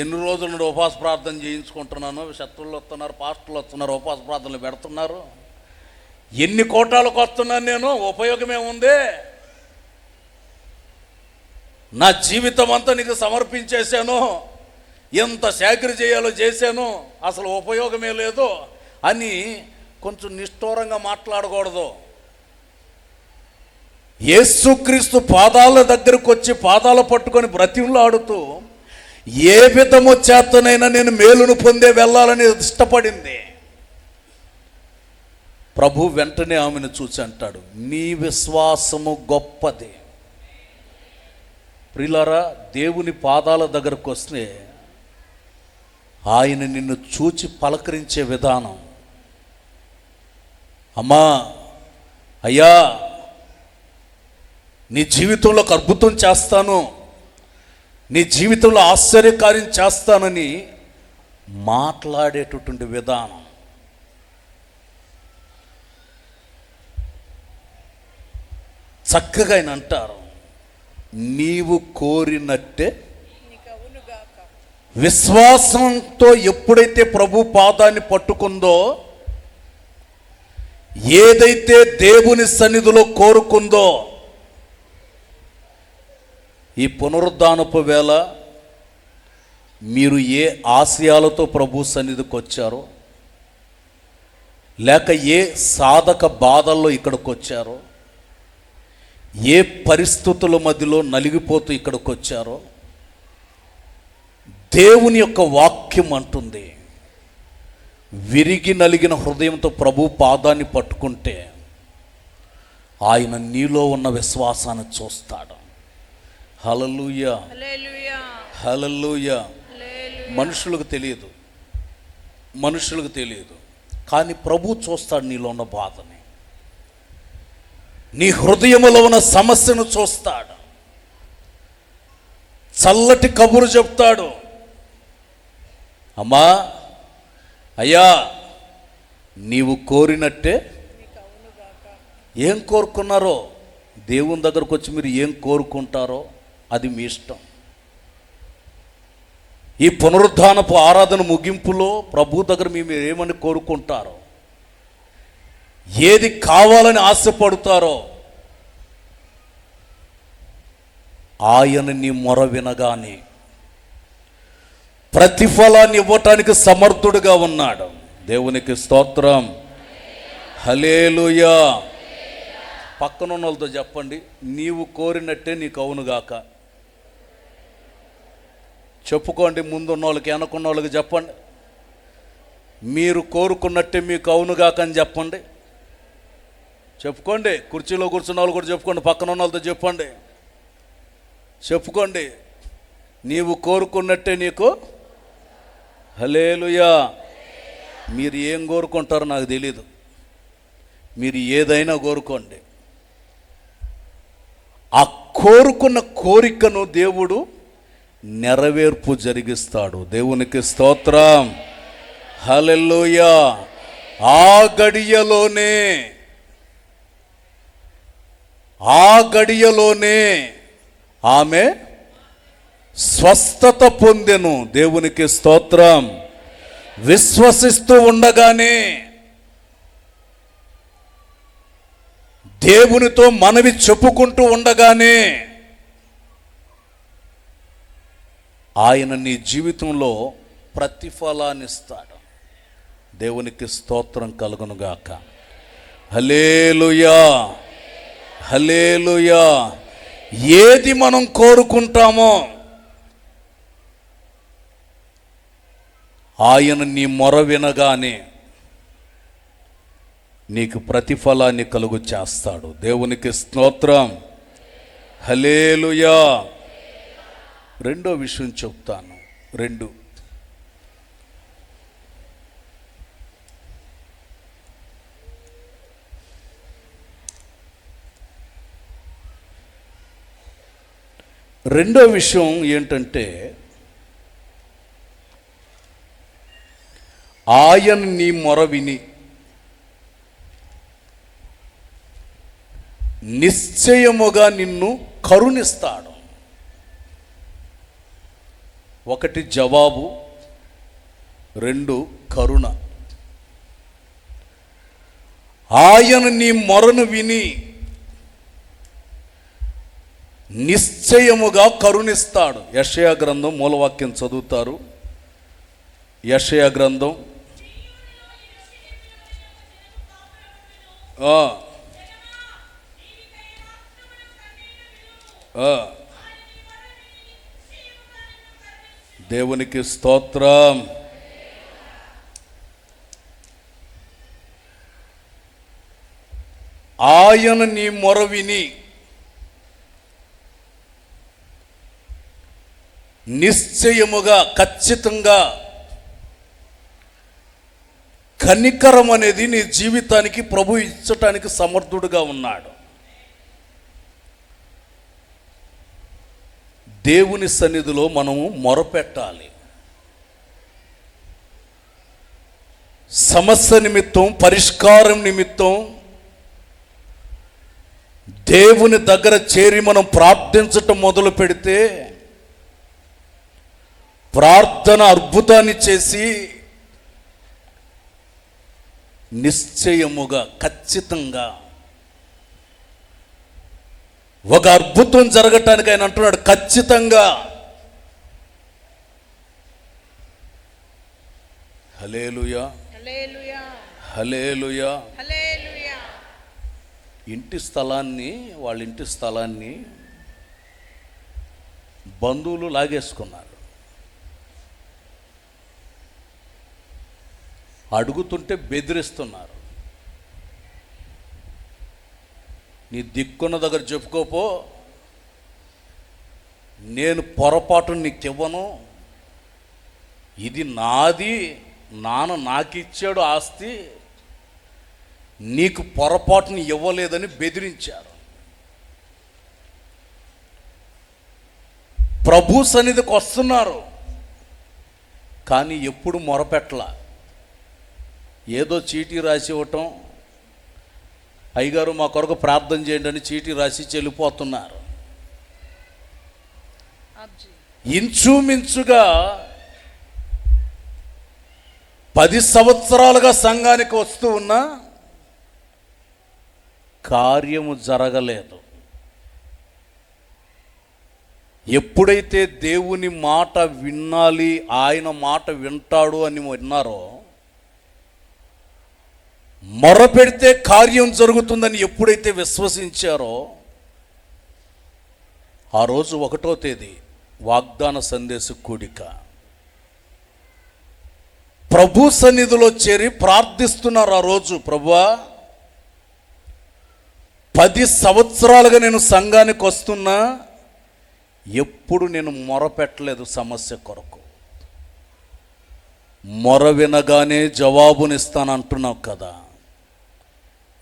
ఎన్ని రోజుల నుండి ఉపవాస ప్రార్థన చేయించుకుంటున్నాను. శత్రువులు వస్తున్నారు, పాస్టర్లు వస్తున్నారు, ఉపవాస ప్రార్థనలు పెడుతున్నారు. ఎన్ని కోటాలకు వస్తున్నాను నేను, ఉపయోగమే ఉంది? నా జీవితం అంతా నీకు సమర్పించేశాను, ఎంత సేకరి చేయాలో చేశాను, అసలు ఉపయోగమే లేదు అని కొంచెం నిష్ఠూరంగా మాట్లాడకూడదు. యేసుక్రీస్తు పాదాల దగ్గరకు వచ్చి పాదాలు పట్టుకొని బ్రతిమలాడుతూ, ఏ విధము చేతనైనా నేను మేలును పొందే వెళ్ళాలని ఇష్టపడింది. ప్రభు వెంటనే ఆమెను చూసి అంటాడు, నీ విశ్వాసము గొప్పది. ప్రియులారా, దేవుని పాదాల దగ్గరకు వస్తే ఆయన నిన్ను చూచి పలకరించే విధానం, అమ్మా, అయ్యా, నీ జీవితంలో ఒక అద్భుతం చేస్తాను, నీ జీవితంలో ఆశ్చర్యకార్యం చేస్తానని మాట్లాడేటటువంటి విధానం. చక్కగా ఆయన అంటారు, నీవు కోరినట్టే. విశ్వాసంతో ఎప్పుడైతే ప్రభు పాదాన్ని పట్టుకుందో, ఏదైతే దేవుని సన్నిధిలో కోరుకుందో, ఈ పునరుద్ధానపు వేళ మీరు ఏ ఆశయాలతో ప్రభు సన్నిధికి వచ్చారో, లేక ఏ సాధక బాధల్లో ఇక్కడికి వచ్చారో, ఏ పరిస్థితుల మధ్యలో నలిగిపోతూ ఇక్కడికి వచ్చారో, దేవుని యొక్క వాక్యం అంటుంది, విరిగి నలిగిన హృదయంతో ప్రభు పాదాన్ని పట్టుకుంటే ఆయన నీలో ఉన్న విశ్వాసాన్ని చూస్తాడు. హల్లెలూయా, హల్లెలూయా, హల్లెలూయా. మనుషులకు తెలియదు, మనుషులకు తెలియదు, కానీ ప్రభు చూస్తాడు నీలో ఉన్న బాధని, నీ హృదయంలో ఉన్న సమస్యను చూస్తాడు. చల్లటి కబురు చెప్తాడు, అమ్మా, అయ్యా, నీవు కోరినట్టే. ఏం కోరుకున్నారో, దేవుని దగ్గరకు వచ్చి మీరు ఏం కోరుకుంటారో అది మీ ఇష్టం. ఈ పునరుద్ధానపు ఆరాధన ముగింపులో ప్రభు దగ్గర మీరు ఏమని కోరుకుంటారో, ఏది కావాలని ఆశపడతారో, ఆయన నీ మొర వినగానే ప్రతిఫలాన్ని ఇవ్వటానికి సమర్థుడుగా ఉన్నాడు. దేవునికి స్తోత్రం. హల్లెలూయా. పక్కనున్న వాళ్ళతో చెప్పండి, నీవు కోరినట్టే నీకు అవునుగాక. చెప్పుకోండి, ముందున్న వాళ్ళకి, వెనకున్న వాళ్ళకి చెప్పండి, మీరు కోరుకున్నట్టే మీకు అవునుగాక అని చెప్పండి. చెప్పుకోండి, కుర్చీలో కూర్చున్న వాళ్ళు కూడా చెప్పుకోండి, పక్కన ఉన్న వాళ్ళతో చెప్పండి, చెప్పుకోండి, నీవు కోరుకున్నట్టే నీకు. హల్లెలూయా. మీరు ఏం కోరుకుంటారో నాకు తెలీదు, మీరు ఏదైనా కోరుకోండి, ఆ కోరుకున్న కోరికను దేవుడు నెరవేర్పు జరిగిస్తాడు. దేవునికి స్తోత్రం. హల్లెలూయా. ఆ గడియలోనే ఆ గడియలోనే ఆమె స్వస్థత పొందెను. దేవునికి స్తోత్రం. విశ్వసిస్తూ ఉండగానే, దేవునితో మనవి చెప్పుకుంటూ ఉండగానే ఆయన నీ జీవితంలో ప్రతిఫలాన్ని ఇస్తాడు. దేవునికి స్తోత్రం కలుగునుగాక. హల్లెలూయా, హల్లెలూయా. ఏది మనం కోరుకుంటామో ఆయన నీ మొర వినగానే నీకు ప్రతిఫలాన్ని కలుగు చేస్తాడు. దేవునికి స్తోత్రం. హల్లెలూయా. రెండో విషయం చెప్తాను. రెండో విషయం ఏంటంటే, ఆయన నీ మొర విని నిశ్చయముగా నిన్ను కరుణిస్తాడు. ఒకటి జవాబు, రెండు కరుణ. ఆయన నీ మొరను విని నిశ్చయముగా కరుణిస్తాడు. యెషయా గ్రంథం మూలవాక్యం చదువుతారు. యెషయా గ్రంథం దేవునికి స్తోత్రం. ఆయన నీ మొర విని నిశ్చయముగా, ఖచ్చితంగా కనికరం అనేది నీ జీవితానికి ప్రభు ఇచ్చటానికి సమర్థుడుగా ఉన్నాడు. దేవుని సన్నిధిలో మనము మొరపెట్టాలి. సమస్య నిమిత్తం, పరిష్కారం నిమిత్తం దేవుని దగ్గర చేరి మనం ప్రార్థించటం మొదలు పెడితే ప్రార్థన అద్భుతాన్ని చేసి నిశ్చయముగా, ఖచ్చితంగా ఒక అద్భుతం జరగటానికి ఆయన అంటున్నాడు, ఖచ్చితంగా. హల్లెలూయా, హల్లెలూయా, హల్లెలూయా. హల్లెలూయా. వాళ్ళ ఇంటి స్థలాన్ని బంధువులు లాగేసుకున్నారు. అడుగుతుంటే బెదిరిస్తున్నారు. నీ దిక్కున్న దగ్గర చెప్పుకోపో, నేను పొరపాటు నీకు ఇవ్వను, ఇది నాది, నాన్న నాకు ఇచ్చాడు ఆస్తి, నీకు పొరపాటుని ఇవ్వలేదని బెదిరించారు. ప్రభు సన్నిధికి వస్తున్నారు, కానీ ఎప్పుడు మొరపెట్టలా. ఏదో చీటీ రాసి ఇవ్వటం, అయ్యగారు మా కొరకు ప్రార్థన చేయండి అని చీటీ రాసి చెల్లిపోతున్నారు. ఇంచుమించుగా 10 సంవత్సరాలుగా సంఘానికి వస్తూ ఉన్నా కార్యము జరగలేదు. ఎప్పుడైతే దేవుని మాట వినాలి, ఆయన మాట వింటాడు అని విన్నారో, మొరపెడితే కార్యం జరుగుతుందని ఎప్పుడైతే విశ్వసించారో, ఆ రోజు 1వ తేదీ వాగ్దాన సందేశ కూడిక. ప్రభు సన్నిధిలో చేరి ప్రార్థిస్తున్నారు. ఆ రోజు, ప్రభువా 10 సంవత్సరాలుగా నేను సంఘానికి వస్తున్నా, ఎప్పుడు నేను మొరపెట్టలేదు సమస్య కొరకు. మొర వినగానే జవాబునిస్తానంటున్నావు కదా,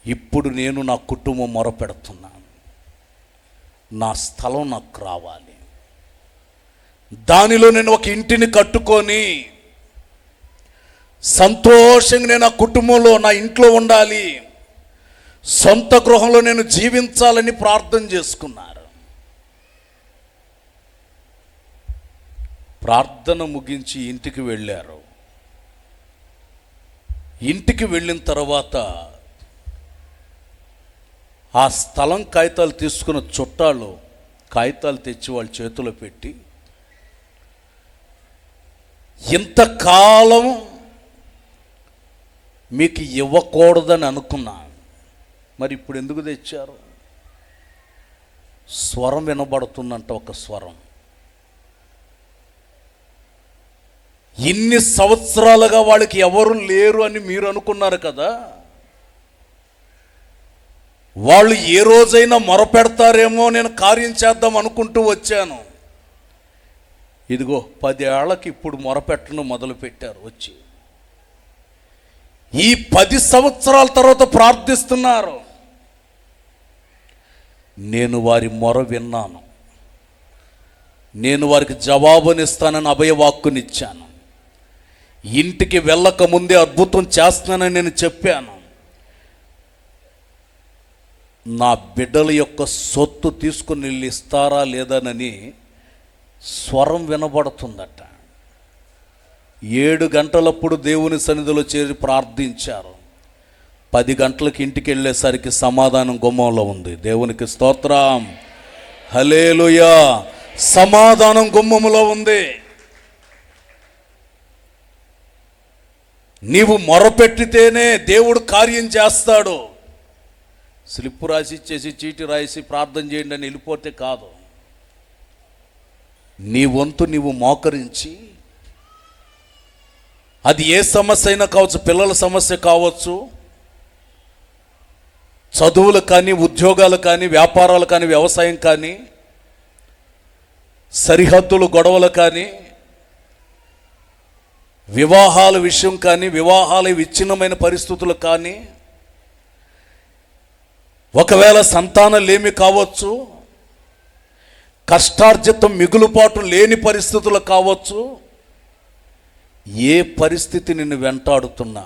ఇప్పుడు నేను నా కుటుంబం మొరపెడుతున్నాను, నా స్థలం నాకు రావాలి, దానిలో నేను ఒక ఇంటిని కట్టుకొని సంతోషంగా నేను ఆ కుటుంబంలో, నా ఇంట్లో ఉండాలి, సొంత గృహంలో నేను జీవించాలని ప్రార్థన చేసుకున్నారు. ప్రార్థన ముగించి ఇంటికి వెళ్ళారు. ఇంటికి వెళ్ళిన తర్వాత ఆ స్థలం కాగితాలు తీసుకున్న చుట్టాలు కాగితాలు తెచ్చి వాళ్ళ చేతిలో పెట్టి, ఇంతకాలం మీకు ఇవ్వకూడదని అనుకున్నా, మరి ఇప్పుడు ఎందుకు తెచ్చారు? స్వరం వినబడుతుందంట, ఒక స్వరం. ఇన్ని సంవత్సరాలుగా వాళ్ళకి ఎవరు లేరు అని మీరు అనుకున్నారు కదా, వాళ్ళు ఏ రోజైనా మొరపెడతారేమో నేను కార్యం చేద్దాం అనుకుంటూ వచ్చాను. ఇదిగో 10 ఏళ్ళకి ఇప్పుడు మొరపెట్టడం మొదలుపెట్టారు. వచ్చి ఈ 10 సంవత్సరాల తర్వాత ప్రార్థిస్తున్నారు. నేను వారి మొర విన్నాను, నేను వారికి జవాబునిస్తానని అభయవాక్కునిచ్చాను. ఇంటికి వెళ్ళక ముందే అద్భుతం చేస్తానని నేను చెప్పాను. నా బిడ్డల యొక్క సొత్తు తీసుకుని వెళ్ళి ఇస్తారా లేదానని స్వరం వినబడుతుందట. 7 గంటలప్పుడు దేవుని సన్నిధిలో చేరి ప్రార్థించారు. 10 గంటలకు ఇంటికి వెళ్ళేసరికి సమాధానం గుమ్మంలో ఉంది. దేవునికి స్తోత్రం, హల్లెలూయా. సమాధానం గుమ్మములో ఉంది. నీవు మొరపెట్టితేనే దేవుడు కార్యం చేస్తాడు. స్లిప్పు రాసి ఇచ్చేసి చీటి రాసి ప్రార్థన చేయండి అని వెళ్ళిపోతే కాదు. నీ వంతు నీవు మోకరించి, అది ఏ సమస్య అయినా కావచ్చు, పిల్లల సమస్య కావచ్చు, చదువులు కానీ, ఉద్యోగాలు కానీ, వ్యాపారాలు కానీ, వ్యవసాయం కానీ, సరిహద్దులు గొడవలు కానీ, వివాహాల విషయం కానీ, వివాహాల విచ్ఛిన్నమైన పరిస్థితులు కానీ, ఒకవేళ సంతానలేమి కావచ్చు, కష్టార్జితం మిగులుపాటు లేని పరిస్థితులు కావచ్చు, ఏ పరిస్థితి నిన్ను వెంటాడుతున్నా,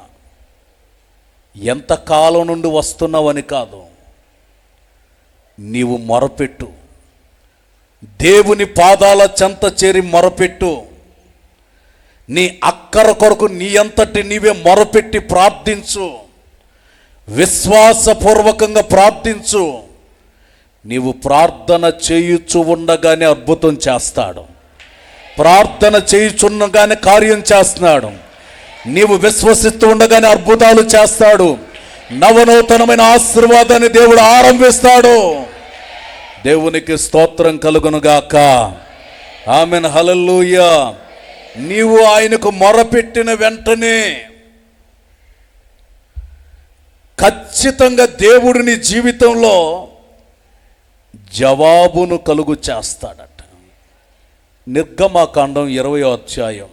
ఎంతకాలం నుండి వస్తున్నావని కాదు, నీవు మొరపెట్టు. దేవుని పాదాల చెంత చేరి మొరపెట్టు. నీ అక్కర కొరకు నీ అంతటి నీవే మొరపెట్టి ప్రార్థించు. విశ్వాసపూర్వకంగా ప్రార్థించు. నీవు ప్రార్థన చేయుచు ఉండగానే అద్భుతం చేస్తాడు. ప్రార్థన చేయుచుండగానే కార్యం చేస్తున్నాడు. నీవు విశ్వసిస్తూ ఉండగానే అద్భుతాలు చేస్తాడు. నవనూతనమైన ఆశీర్వాదాన్ని దేవుడు ఆరంభిస్తాడు. దేవునికి స్తోత్రం కలుగునుగాక. ఆమెన్, హల్లెలూయా. నీవు ఆయనకు మొరపెట్టిన వెంటనే ఖచ్చితంగా దేవుడు నీ జీవితంలో జవాబును కలుగు చేస్తాడట. నిర్గమకాండం 20వ అధ్యాయం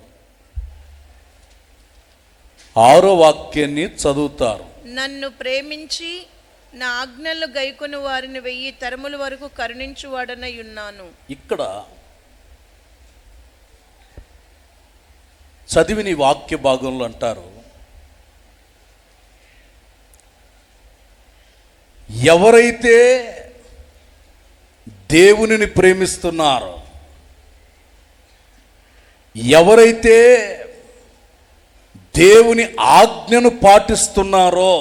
6వ వాక్యాన్ని చదువుతారు. నన్ను ప్రేమించి నా ఆజ్ఞలు గైకొను వారిని 1000 తరముల వరకు కరుణించువాడనై ఉన్నాను. ఇక్కడ చదివిన వాక్య భాగంలో అంటారు, ఎవరైతే దేవునిని ప్రేమిస్తున్నారో, ఎవరైతే దేవుని ఆజ్ఞను పాటిస్తున్నారో,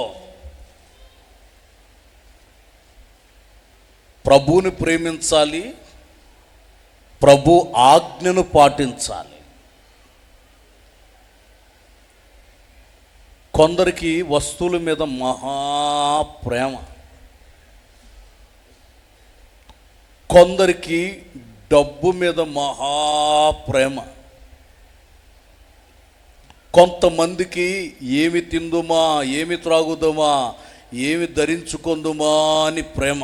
ప్రభువుని ప్రేమించాలి, ప్రభు ఆజ్ఞను పాటించాలి. కొందరికి వస్తువుల మీద మహాప్రేమ, కొందరికి డబ్బు మీద మహాప్రేమ, కొంతమందికి ఏమి తిందుమా, ఏమి త్రాగుదామా, ఏమి ధరించుకుందుమా అని ప్రేమ.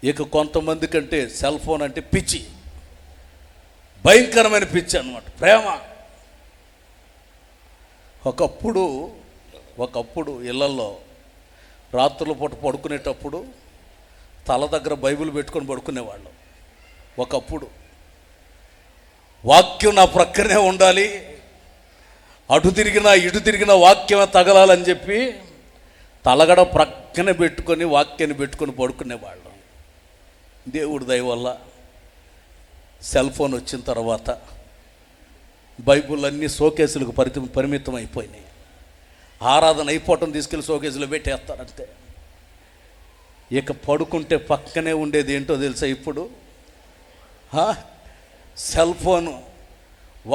ఇక కొంతమంది కంటే సెల్ ఫోన్ అంటే పిచ్చి, భయంకరమైన పిచ్చి అన్నమాట, ప్రేమ. ఒకప్పుడు ఇళ్లలో రాత్రుల పూట పడుకునేటప్పుడు తల దగ్గర బైబిల్ పెట్టుకొని పడుకునేవాళ్ళు. ఒకప్పుడు వాక్యం నా ప్రక్కనే ఉండాలి, అటు తిరిగినా ఇటు తిరిగినా వాక్యమే తగలాలని చెప్పి తలగడ ప్రక్కన పెట్టుకొని వాక్యాన్ని పెట్టుకొని పడుకునేవాళ్ళం. దేవుడి దయ వల్ల సెల్ ఫోన్ వచ్చిన తర్వాత బైబుల్ అన్నీ షోకేసులకు పరిమితం అయిపోయినాయి. ఆరాధన అయిపోవటం తీసుకెళ్ళి షోకేసులో పెట్టేస్తారంతే. ఇక పడుకుంటే పక్కనే ఉండేది ఏంటో తెలుసా ఇప్పుడు? Cell phone.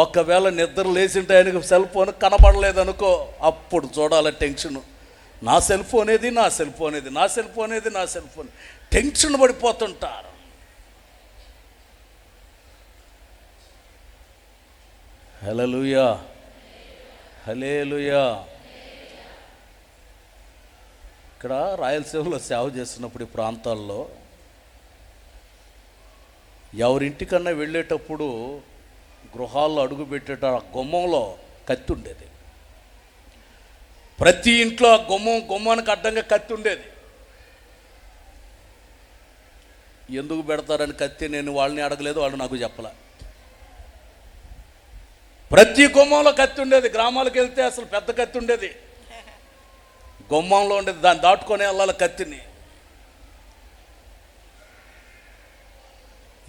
ఒకవేళ నిద్ర లేచింటే ఆయనకు సెల్ ఫోన్ కనబడలేదనుకో, అప్పుడు చూడాలి టెన్షను. నా సెల్ ఫోన్ ఏది, నా సెల్ ఫోన్ ఏది, నా సెల్ ఫోన్ ఏది, నా సెల్ ఫోన్. టెన్షన్ పడిపోతుంటారు. హల్లెలూయా, హల్లెలూయా. ఇక్కడ రాయలసీమలో సేవ చేస్తున్నప్పుడు ఈ ప్రాంతాల్లో ఎవరింటికన్నా వెళ్ళేటప్పుడు గృహాల్లో అడుగు పెట్టేట ఆ గుమ్మంలో కత్తి ఉండేది. ప్రతి ఇంట్లో ఆ గుమ్మానికి అడ్డంగా కత్తి ఉండేది. ఎందుకు పెడతారని కత్తి నేను వాళ్ళని అడగలేదు, వాళ్ళు నాకు చెప్పలే. ప్రతి గుమ్మంలో కత్తి ఉండేది. గ్రామాలకు వెళ్తే అసలు పెద్ద కత్తి ఉండేది, గుమ్మంలో ఉండేది. దాన్ని దాటుకొని వెళ్ళాలి కత్తిని.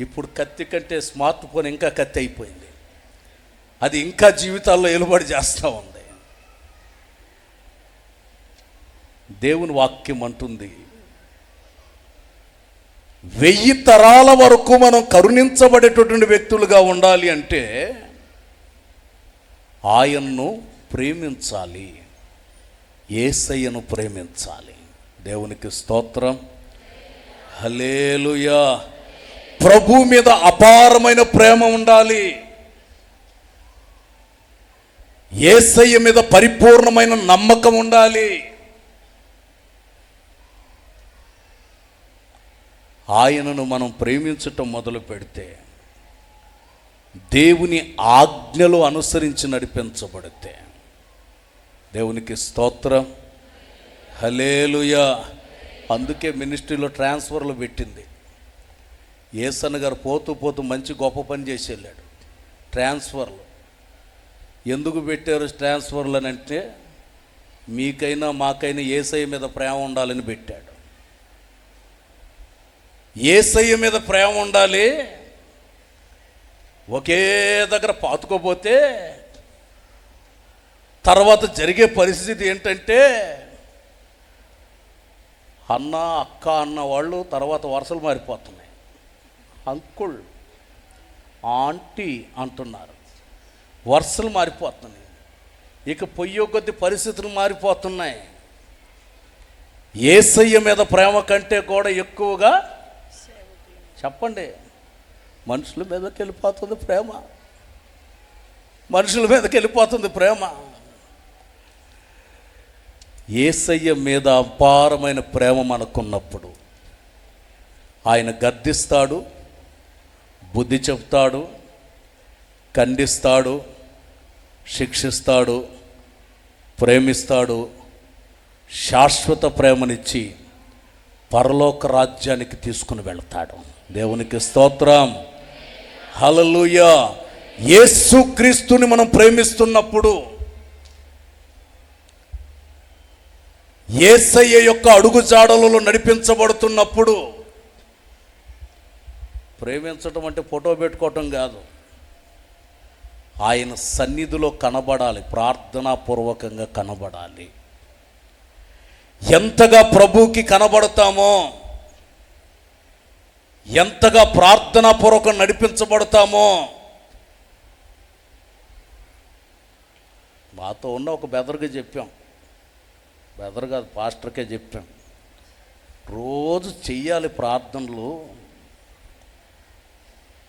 ఇప్పుడు కత్తి కంటే స్మార్ట్ ఫోన్ ఇంకా కత్తి అయిపోయింది. అది ఇంకా జీవితాల్లో ఎలుబడి చేస్తూ ఉంది. దేవుని వాక్యం అంటుంది, 1000 తరాల వరకు మనం కరుణించబడేటటువంటి వ్యక్తులుగా ఉండాలి అంటే ఆయన్ను ప్రేమించాలి, యేసయ్యను ప్రేమించాలి. దేవునికి స్తోత్రం, హల్లెలూయా. ప్రభు మీద అపారమైన ప్రేమ ఉండాలి. యేసయ్య మీద పరిపూర్ణమైన నమ్మకం ఉండాలి. ఆయనను మనం ప్రేమించటం మొదలు పెడితే, దేవుని ఆజ్ఞలు అనుసరించి నడిపించబడితే, దేవునికి స్తోత్రం, హల్లెలూయా. అందుకే మినిస్ట్రీలో ట్రాన్స్ఫర్లు పెట్టింది. యేసన్న గారు పోతూ పోతూ మంచి గొప్ప పని చేసి వెళ్ళాడు. ట్రాన్స్ఫర్లు ఎందుకు పెట్టారు? ట్రాన్స్ఫర్లు అని అంటే మీకైనా మాకైనా యేసయ్య మీద ప్రేమ ఉండాలని పెట్టాడు. యేసయ్య మీద ప్రేమ ఉండాలి. ఒకే దగ్గర పాతుకోపోతే తర్వాత జరిగే పరిస్థితి ఏంటంటే, అన్న అక్క అన్న వాళ్ళు తర్వాత వరుసలు మారిపోతున్నాయి. అంకుల్ ఆంటీ అంటున్నారు, వరుసలు మారిపోతున్నాయి. ఇక పొయ్యో కొద్ది పరిస్థితులు మారిపోతున్నాయి. యేసయ్య మీద ప్రేమ కంటే కూడా ఎక్కువగా చెప్పండి మనుషుల మీదకి వెళ్ళిపోతుంది ప్రేమ. మనుషుల మీదకి వెళ్ళిపోతుంది ప్రేమ. యేసయ్య మీద అపారమైన ప్రేమ మనకున్నప్పుడు ఆయన గద్దిస్తాడు, బుద్ధి చెప్తాడు, ఖండిస్తాడు, శిక్షిస్తాడు, ప్రేమిస్తాడు, శాశ్వత ప్రేమనిచ్చి పరలోక రాజ్యానికి తీసుకుని వెళ్తాడు. దేవునికి స్తోత్రం, హల్లెలూయా. యేసుక్రీస్తుని మనం ప్రేమిస్తున్నప్పుడు, యేసయ్య యొక్క అడుగుజాడలలో నడిపించబడుతున్నప్పుడు, ప్రేమించటం అంటే ఫోటో పెట్టుకోవటం కాదు, ఆయన సన్నిధిలో కనబడాలి, ప్రార్థనాపూర్వకంగా కనబడాలి. ఎంతగా ప్రభువుకి కనబడతామో, ఎంతగా ప్రార్థనాపూర్వకం నడిపించబడతామో. మాతో ఉన్న ఒక బెదర్గా చెప్పాం, బెదర్ కాదు పాస్టర్కే చెప్పాం, రోజు చెయ్యాలి ప్రార్థనలు.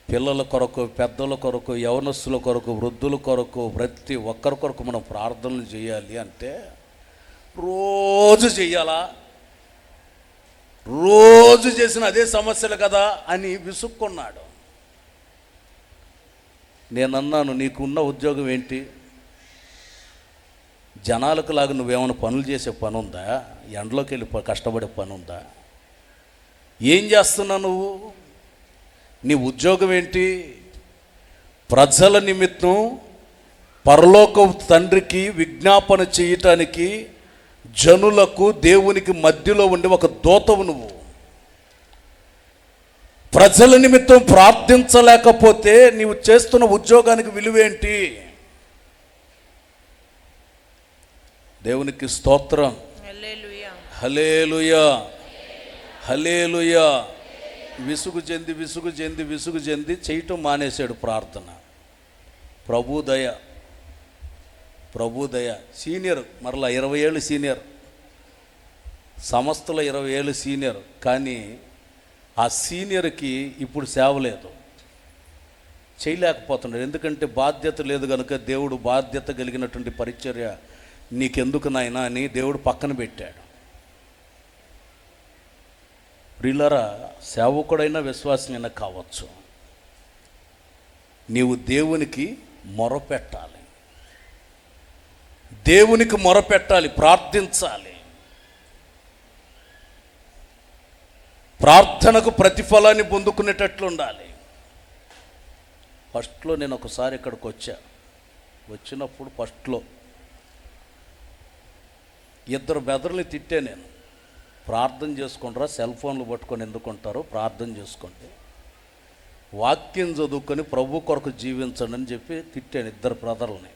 పిల్లల కొరకు, పెద్దల కొరకు, యవనస్తుల కొరకు, వృద్ధుల కొరకు, ప్రతి ఒక్కరి కొరకు మనం ప్రార్థనలు చేయాలి అంటే రోజు చెయ్యాలా? రోజు చేసిన అదే సమస్యలు కదా అని విసుక్కున్నాడు. నేనన్నాను, నీకున్న ఉద్యోగం ఏంటి? జనాలకు లాగా నువ్వేమైనా పనులు చేసే పని ఉందా? ఎండలోకి వెళ్ళి కష్టపడే పని ఉందా? ఏం చేస్తున్నావు నువ్వు? నీ ఉద్యోగం ఏంటి? ప్రజల నిమిత్తం పరలోక తండ్రికి విజ్ఞాపన చేయటానికి జనులకు దేవునికి మధ్యలో ఉండే ఒక దూతవు నువ్వు. ప్రజల నిమిత్తం ప్రార్థించలేకపోతే నీవు చేస్తున్న ఉద్యోగానికి విలువేంటి? దేవునికి స్తోత్రం. హల్లెలూయా. హల్లెలూయా. హల్లెలూయా. విసుగు చెంది చేయటం మానేశాడు ప్రార్థన. ప్రభు దయ. సీనియర్, మరలా 20 ఏళ్ళు సీనియర్, సంస్థలో 20 ఏళ్ళు సీనియర్. కానీ ఆ సీనియర్కి ఇప్పుడు సేవ లేదు, చేయలేకపోతున్నాడు. ఎందుకంటే బాధ్యత లేదు కనుక దేవుడు బాధ్యత కలిగినటువంటి పరిచర్య నీకెందుకు నాయనా అని దేవుడు పక్కన పెట్టాడు. ప్రియులారా, సేవకుడైనా విశ్వాసమైనా కావచ్చు, నీవు దేవునికి మొరపెట్టాలి, దేవునికి మొరపెట్టాలి, ప్రార్థించాలి. ప్రార్థనకు ప్రతిఫలాన్ని పొందుకునేటట్లు ఉండాలి. ఫస్ట్లో నేను ఒకసారి ఇక్కడికి వచ్చినప్పుడు ఫస్ట్లో 2 బెదర్ని తిట్టే. నేను ప్రార్థన చేసుకుంటారా, సెల్ ఫోన్లు పట్టుకొని ఎందుకుంటారు, ప్రార్థన చేసుకోండి, వాక్యం చదువుకొని ప్రభు కొరకు జీవించండి అని చెప్పి తిట్టాను 2 బ్రదర్లని.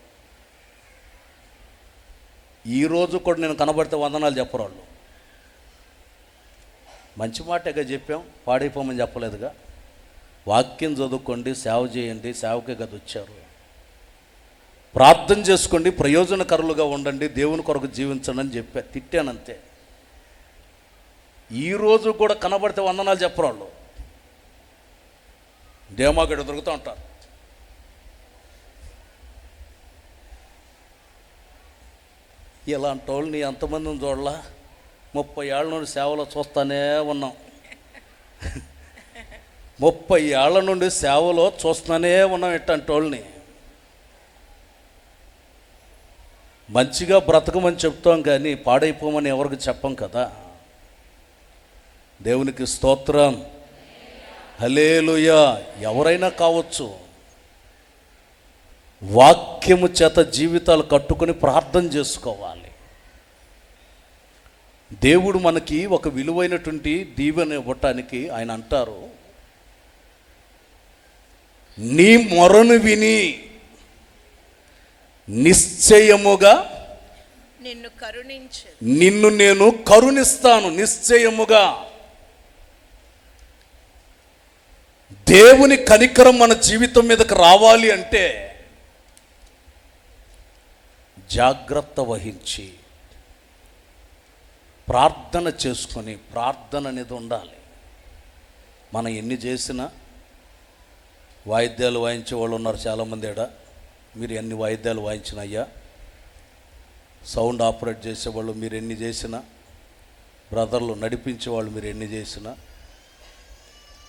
ఈరోజు కూడా నేను కనబడితే వందనాలు చెప్పరు వాళ్ళు. మంచి మాటగా చెప్పాం, పాడైపోమని చెప్పలేదుగా. వాక్యం చదువుకోండి, సేవ చేయండి, సేవకే కదా వచ్చారు. ప్రార్థన చేసుకోండి, ప్రయోజనకరులుగా ఉండండి, దేవుని కొరకు జీవించండి అని చెప్పా, తిట్టానంతే. ఈరోజు కూడా కనబడితే వందనాలు చెప్పరు వాళ్ళు. డేమాగడ దొరుకుతూ ఉంటారు. ఇలాంటి వాళ్ళని ఎంతమందిని చూడలా? 30 ఏళ్ళ నుండి సేవలో చూస్తానే ఉన్నాం. 30 ఏళ్ళ నుండి సేవలో చూస్తూనే ఉన్నాం ఇట్లాంటి వాళ్ళని. మంచిగా బ్రతకమని చెప్తాం కానీ పాడైపోమని ఎవరికి చెప్పం కదా. దేవునికి స్తోత్రం. హల్లెలూయా. ఎవరైనా కావచ్చు, వాక్యము చేత జీవితాలు కట్టుకొని ప్రార్థన చేసుకోవాలి. దేవుడు మనకి ఒక విలువైనటువంటి దీవెన ఇవ్వటానికి ఆయన అంటారు, నీ మొరను విని నిశ్చయముగా నిన్ను నేను కరుణిస్తాను. నిశ్చయముగా దేవుని కనికరం మన జీవితం మీదకి రావాలి అంటే జాగ్రత్త వహించి ప్రార్థన చేసుకొని, ప్రార్థన అనేది ఉండాలి. మనం ఎన్ని చేసినా, వాయిద్యాలు వాయించే వాళ్ళు ఉన్నారు చాలామంది. మీరు ఎన్ని వాయిద్యాలు వాయించినయ్యా, సౌండ్ ఆపరేట్ చేసేవాళ్ళు మీరు ఎన్ని చేసినా, బ్రదర్లు నడిపించేవాళ్ళు మీరు ఎన్ని చేసినా,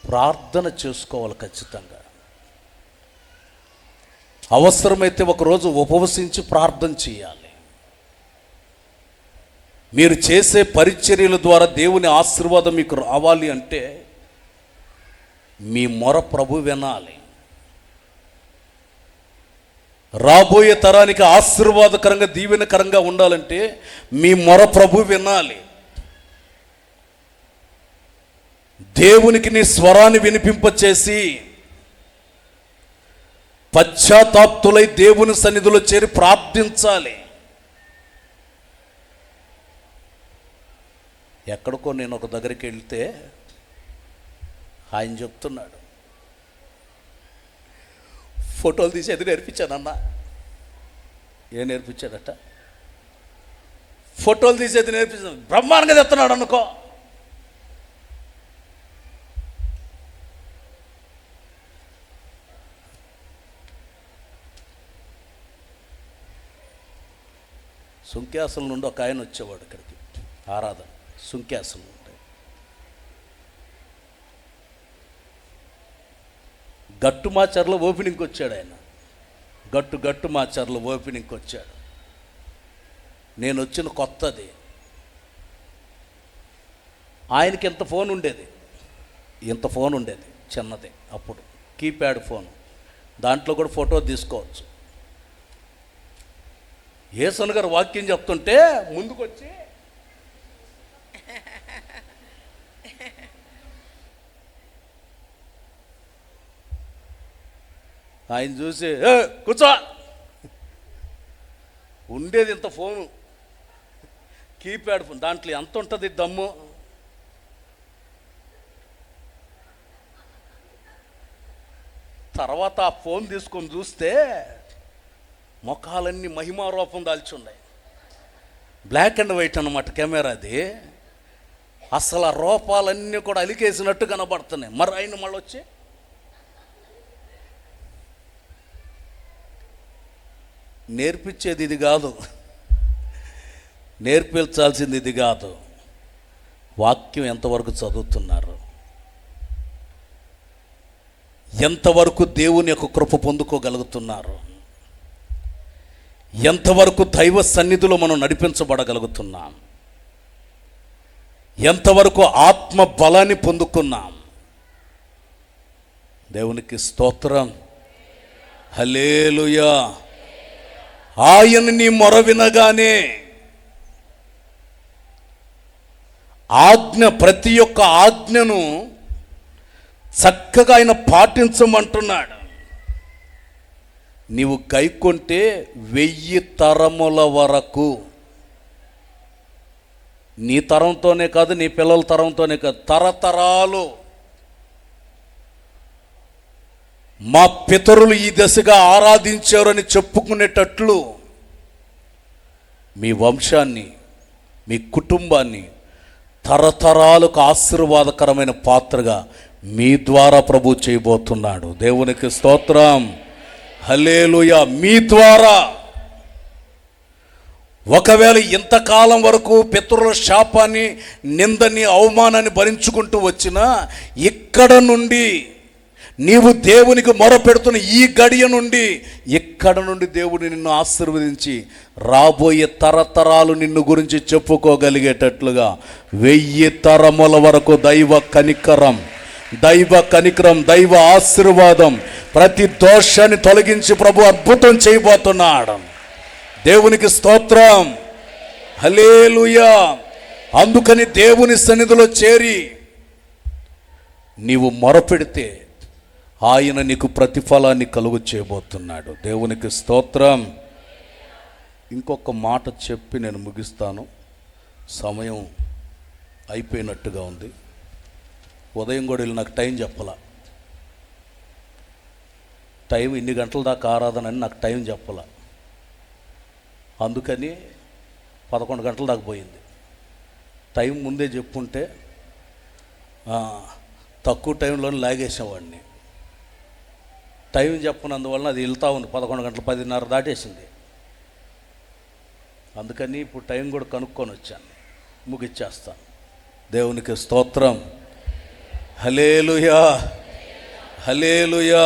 ప్రార్థన చేసుకోవాలి ఖచ్చితంగా. అవసరమైతే ఒకరోజు ఉపవసించి ప్రార్థన చేయాలి. మీరు చేసే పరిచర్యల ద్వారా దేవుని ఆశీర్వాదం మీకు రావాలి అంటే మీ మొర ప్రభు వినాలి. రాబోయే తరానికి ఆశీర్వాదకరంగా దీవెనకరంగా ఉండాలంటే మీ మొర ప్రభు వినాలి. దేవునికి నీ స్వరాన్ని వినిపింపచేసి పశ్చాత్తాప్తులై దేవుని సన్నిధిలో చేరి ప్రార్థించాలి. ఎక్కడికో నేను ఒక దగ్గరికి వెళ్తే ఆయన చెప్తున్నాడు, ఫోటోలు తీసేది నేర్పించానన్న. ఏం నేర్పించాడట? ఫోటోలు తీసేది నేర్పించాను. బ్రహ్మాండంగా తెస్తున్నాడు అనుకో. సుంక్యాసల నుండి ఒక ఆయన వచ్చేవాడు ఇక్కడికి, ఆరాధన సుంక్యాసల నుండి. గట్టుమాచర్ల ఓపెనింగ్కి వచ్చాడు ఆయన. గట్టుమాచర్ల ఓపెనింగ్కి వచ్చాడు. నేను వచ్చిన కొత్తది. ఆయనకి ఇంత ఫోన్ ఉండేది, చిన్నది అప్పుడు, కీప్యాడ్ ఫోన్. దాంట్లో కూడా ఫోటో తీసుకోవచ్చు. యేసన్ గారు వాక్యం చెప్తుంటే ముందుకొచ్చి ఆయన చూసి కూర్చో, ఉండేది ఇంత ఫోను, కీప్యాడ్ ఫోన్, దాంట్లో ఎంత ఉంటుంది దమ్ము. తర్వాత ఆ ఫోన్ తీసుకొని చూస్తే ముఖాలన్నీ మహిమారూపం దాల్చున్నాయి. బ్లాక్ అండ్ వైట్ అన్నమాట కెమెరాది. అసలు ఆ రూపాలన్నీ కూడా అలికేసినట్టు కనబడుతున్నాయి. మరి ఆయన మళ్ళీ వచ్చి నేర్పించేది ఇది కాదు, నేర్పించాల్సింది ఇది కాదు. వాక్యం ఎంతవరకు చదువుతున్నారు, ఎంతవరకు దేవుని యొక్క కృప పొందుకోగలుగుతున్నారు, ఎంతవరకు దైవ సన్నిధిలో మనం నడిపించబడగలుగుతున్నాం, ఎంతవరకు ఆత్మ బలాన్ని పొందుకున్నాం. దేవునికి స్తోత్రం, హల్లెలూయా. ఆయన నీ మొర వినగానే ఆజ్ఞ, ప్రతి ఒక్క ఆజ్ఞను చక్కగా ఆయన పాటించమంటున్నాడు. నీవు గైకొంటే 1000 తరముల వరకు, నీ తరంతోనే కాదు, నీ పిల్లల తరంతోనే కాదు, తరతరాలు మా పితరులు ఈ దశగా ఆరాధించారని చెప్పుకునేటట్లు మీ వంశాన్ని, మీ కుటుంబాన్ని తరతరాలకు ఆశీర్వాదకరమైన పాత్రగా మీ ద్వారా ప్రభు చేయబోతున్నాడు. దేవునికి స్తోత్రం, హల్లెలూయా. మీ ద్వారా ఒకవేళ ఇంతకాలం వరకు పితరుల శాపాన్ని, నిందని, అవమానాన్ని భరించుకుంటూ వచ్చినా, ఇక్కడ నుండి నీవు దేవునికి మొరపెడుతున్న ఈ గడియ నుండి, ఇక్కడ నుండి దేవుడు నిన్ను ఆశీర్వదించి రాబోయే తరతరాలు నిన్ను గురించి చెప్పుకోగలిగేటట్లుగా 1000 తరముల వరకు దైవ కనికరం, దైవ ఆశీర్వాదం, ప్రతి దోషాన్ని తొలగించి ప్రభు అద్భుతం చేయబోతున్నాడు. దేవునికి స్తోత్రం, హల్లెలూయా. అందుకని దేవుని సన్నిధిలో చేరి నీవు మొరపెడితే ఆయన నీకు ప్రతిఫలాన్ని కలుగు చేయబోతున్నాడు. దేవునికి స్తోత్రం. ఇంకొక మాట చెప్పి నేను ముగిస్తాను, సమయం అయిపోయినట్టుగా ఉంది. ఉదయం కూడా నాకు టైం చెప్పాల, టైం ఇన్ని గంటల దాకా ఆరాధన అని నాకు టైం చెప్పాల. అందుకని 11 గంటల దాకా పోయింది. టైం ముందే చెప్పుంటే తక్కువ టైంలో లాగేసేవాడిని. టైం చెప్పనందువలన అది వెళ్తూ ఉంది. 11 గంటలు 10:30 దాటేసింది. అందుకని ఇప్పుడు టైం కూడా కనుక్కొని వచ్చాను, ముగిచ్చేస్తాను. దేవునికి స్తోత్రం, హల్లెలూయా, హల్లెలూయా.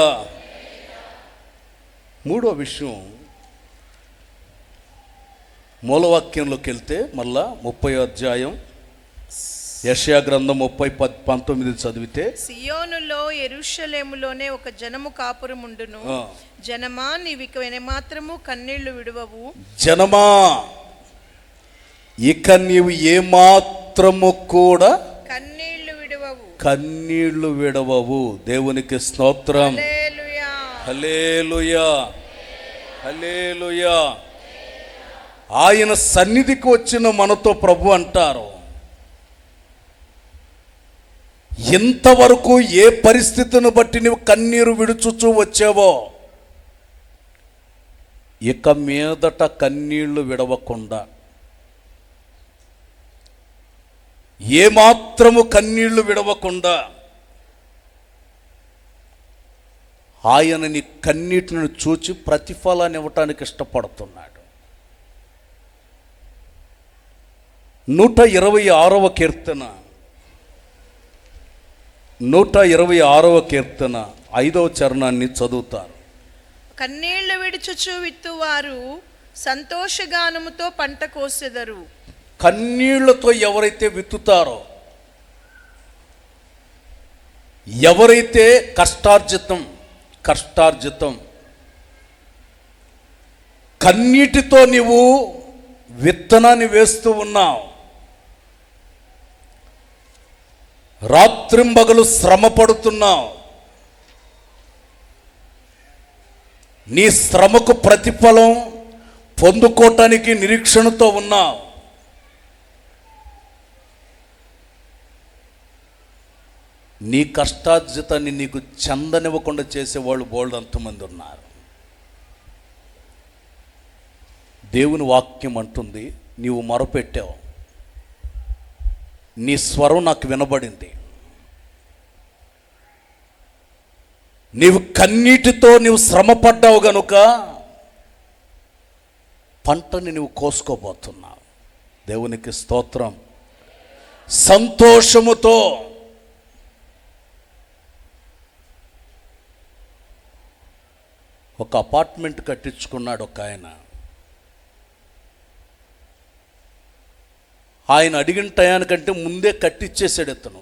మూడో విషయం, మూలవాక్యంలోకి వెళ్తే మళ్ళా 30వ అధ్యాయం యెషయా గ్రంథం 30:19 చదివితే, సియోనులో యెరూషలేములోనే ఒక జనము కాపురముండును. జనమా, నీవిక మాత్రము కన్నీళ్లు విడువవు. జనమా, ఇక నీవు ఏమాత్రము కూడా కన్నీళ్లు విడవవు. దేవునికి స్తోత్రం, హల్లెలూయా, హల్లెలూయా, హల్లెలూయా. ఆయన సన్నిధికి వచ్చిన మనతో ప్రభు అంటారు, ఇంతవరకు ఏ పరిస్థితిని బట్టి నువ్వు కన్నీరు విడుచుచూ వచ్చావో, ఇక మీదట కన్నీళ్లు విడవకుండా, ఏమాత్రము కన్నీళ్లు విడవకుండా ఆయన నీ కన్నీటిని చూచి ప్రతిఫలాన్ని ఇవ్వటానికి ఇష్టపడుతున్నాడు. 126వ కీర్తన 126వ కీర్తన 5వ చరణాన్ని చదువుతారు. కన్నీళ్లు విడుచుచు విత్తువారు సంతోషగానముతో పంట కోసెదరు. కన్నీళ్లతో ఎవరైతే విత్తుతారో, ఎవరైతే కష్టార్జితం కన్నీటితో నీవు విత్తనాన్ని వేస్తూ ఉన్నావు, రాత్రింబగలు శ్రమ పడుతున్నావు, నీ శ్రమకు ప్రతిఫలం పొందుకోవటానికి నిరీక్షణతో ఉన్నావు. నీ కష్టార్జితాన్ని నీకు చెందనివ్వకుండా చేసేవాళ్ళు బోల్డ్ అంతమంది ఉన్నారు. దేవుని వాక్యం అంటుంది, నీవు మొరపెట్టావు, నీ స్వరం నాకు వినబడింది, నీవు కన్నీటితో నీవు శ్రమపడ్డావు గనుక పంటని నువ్వు కోసుకోబోతున్నావు. దేవునికి స్తోత్రం. సంతోషముతో ఒక అపార్ట్మెంట్ కట్టించుకున్నాడు ఒక ఆయన. ఆయన అడిగిన టయానికంటే ముందే కట్టించేసాడు ఇతను.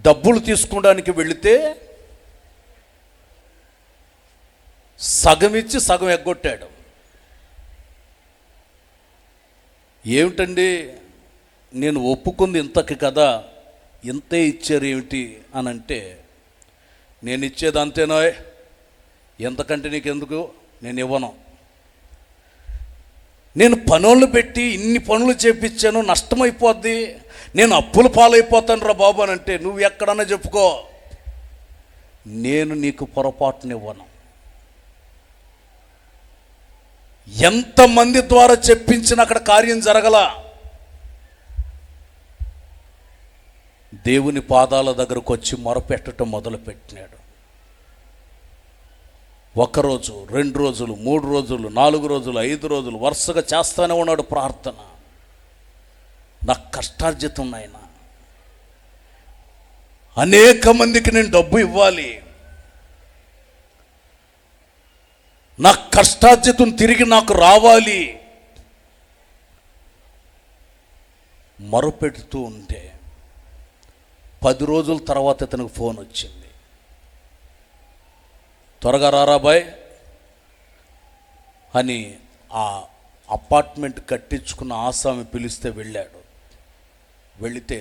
డబ్బులు తీసుకోవడానికి వెళితే సగం ఇచ్చి సగం ఎగ్గొట్టాడు. ఏమిటండి, నేను ఒప్పుకుంది ఇంతకి కదా, ఇంతే ఇచ్చారు ఏమిటి అని అంటే, నేను ఇచ్చేది అంతేనా, ఎంతకంటే నీకెందుకు, నేను ఇవ్వను. నేను పనులు పెట్టి ఇన్ని పనులు చేపించాను, నష్టమైపోద్ది, నేను అప్పుల పాలైపోతాను రా బాబు అని అంటే, నువ్వు ఎక్కడన్నా చెప్పుకో, నేను నీకు పొరపాటునివ్వను. ఎంతమంది ద్వారా చెప్పించిన అక్కడ కార్యం జరగల. దేవుని పాదాల దగ్గరకు వచ్చి మొరపెట్టడం మొదలుపెట్టినాడు. 1 రోజు, 2 రోజులు, 3 రోజులు, 4 రోజులు, 5 రోజులు వరుసగా చేస్తానే ఉన్నాడు ప్రార్థన. నాకు కష్టార్జితం నాయన, అనేక మందికి నేను డబ్బు ఇవ్వాలి, నా కష్టార్జితం తిరిగి నాకు రావాలి మొరపెడుతూ ఉంటే 10 రోజుల తర్వాత ఇతనికి ఫోన్ వచ్చింది. త్వరగా రారా బాయ్ అని ఆ అపార్ట్మెంట్ కట్టించుకున్న ఆసామి పిలిస్తే వెళ్ళాడు. వెళితే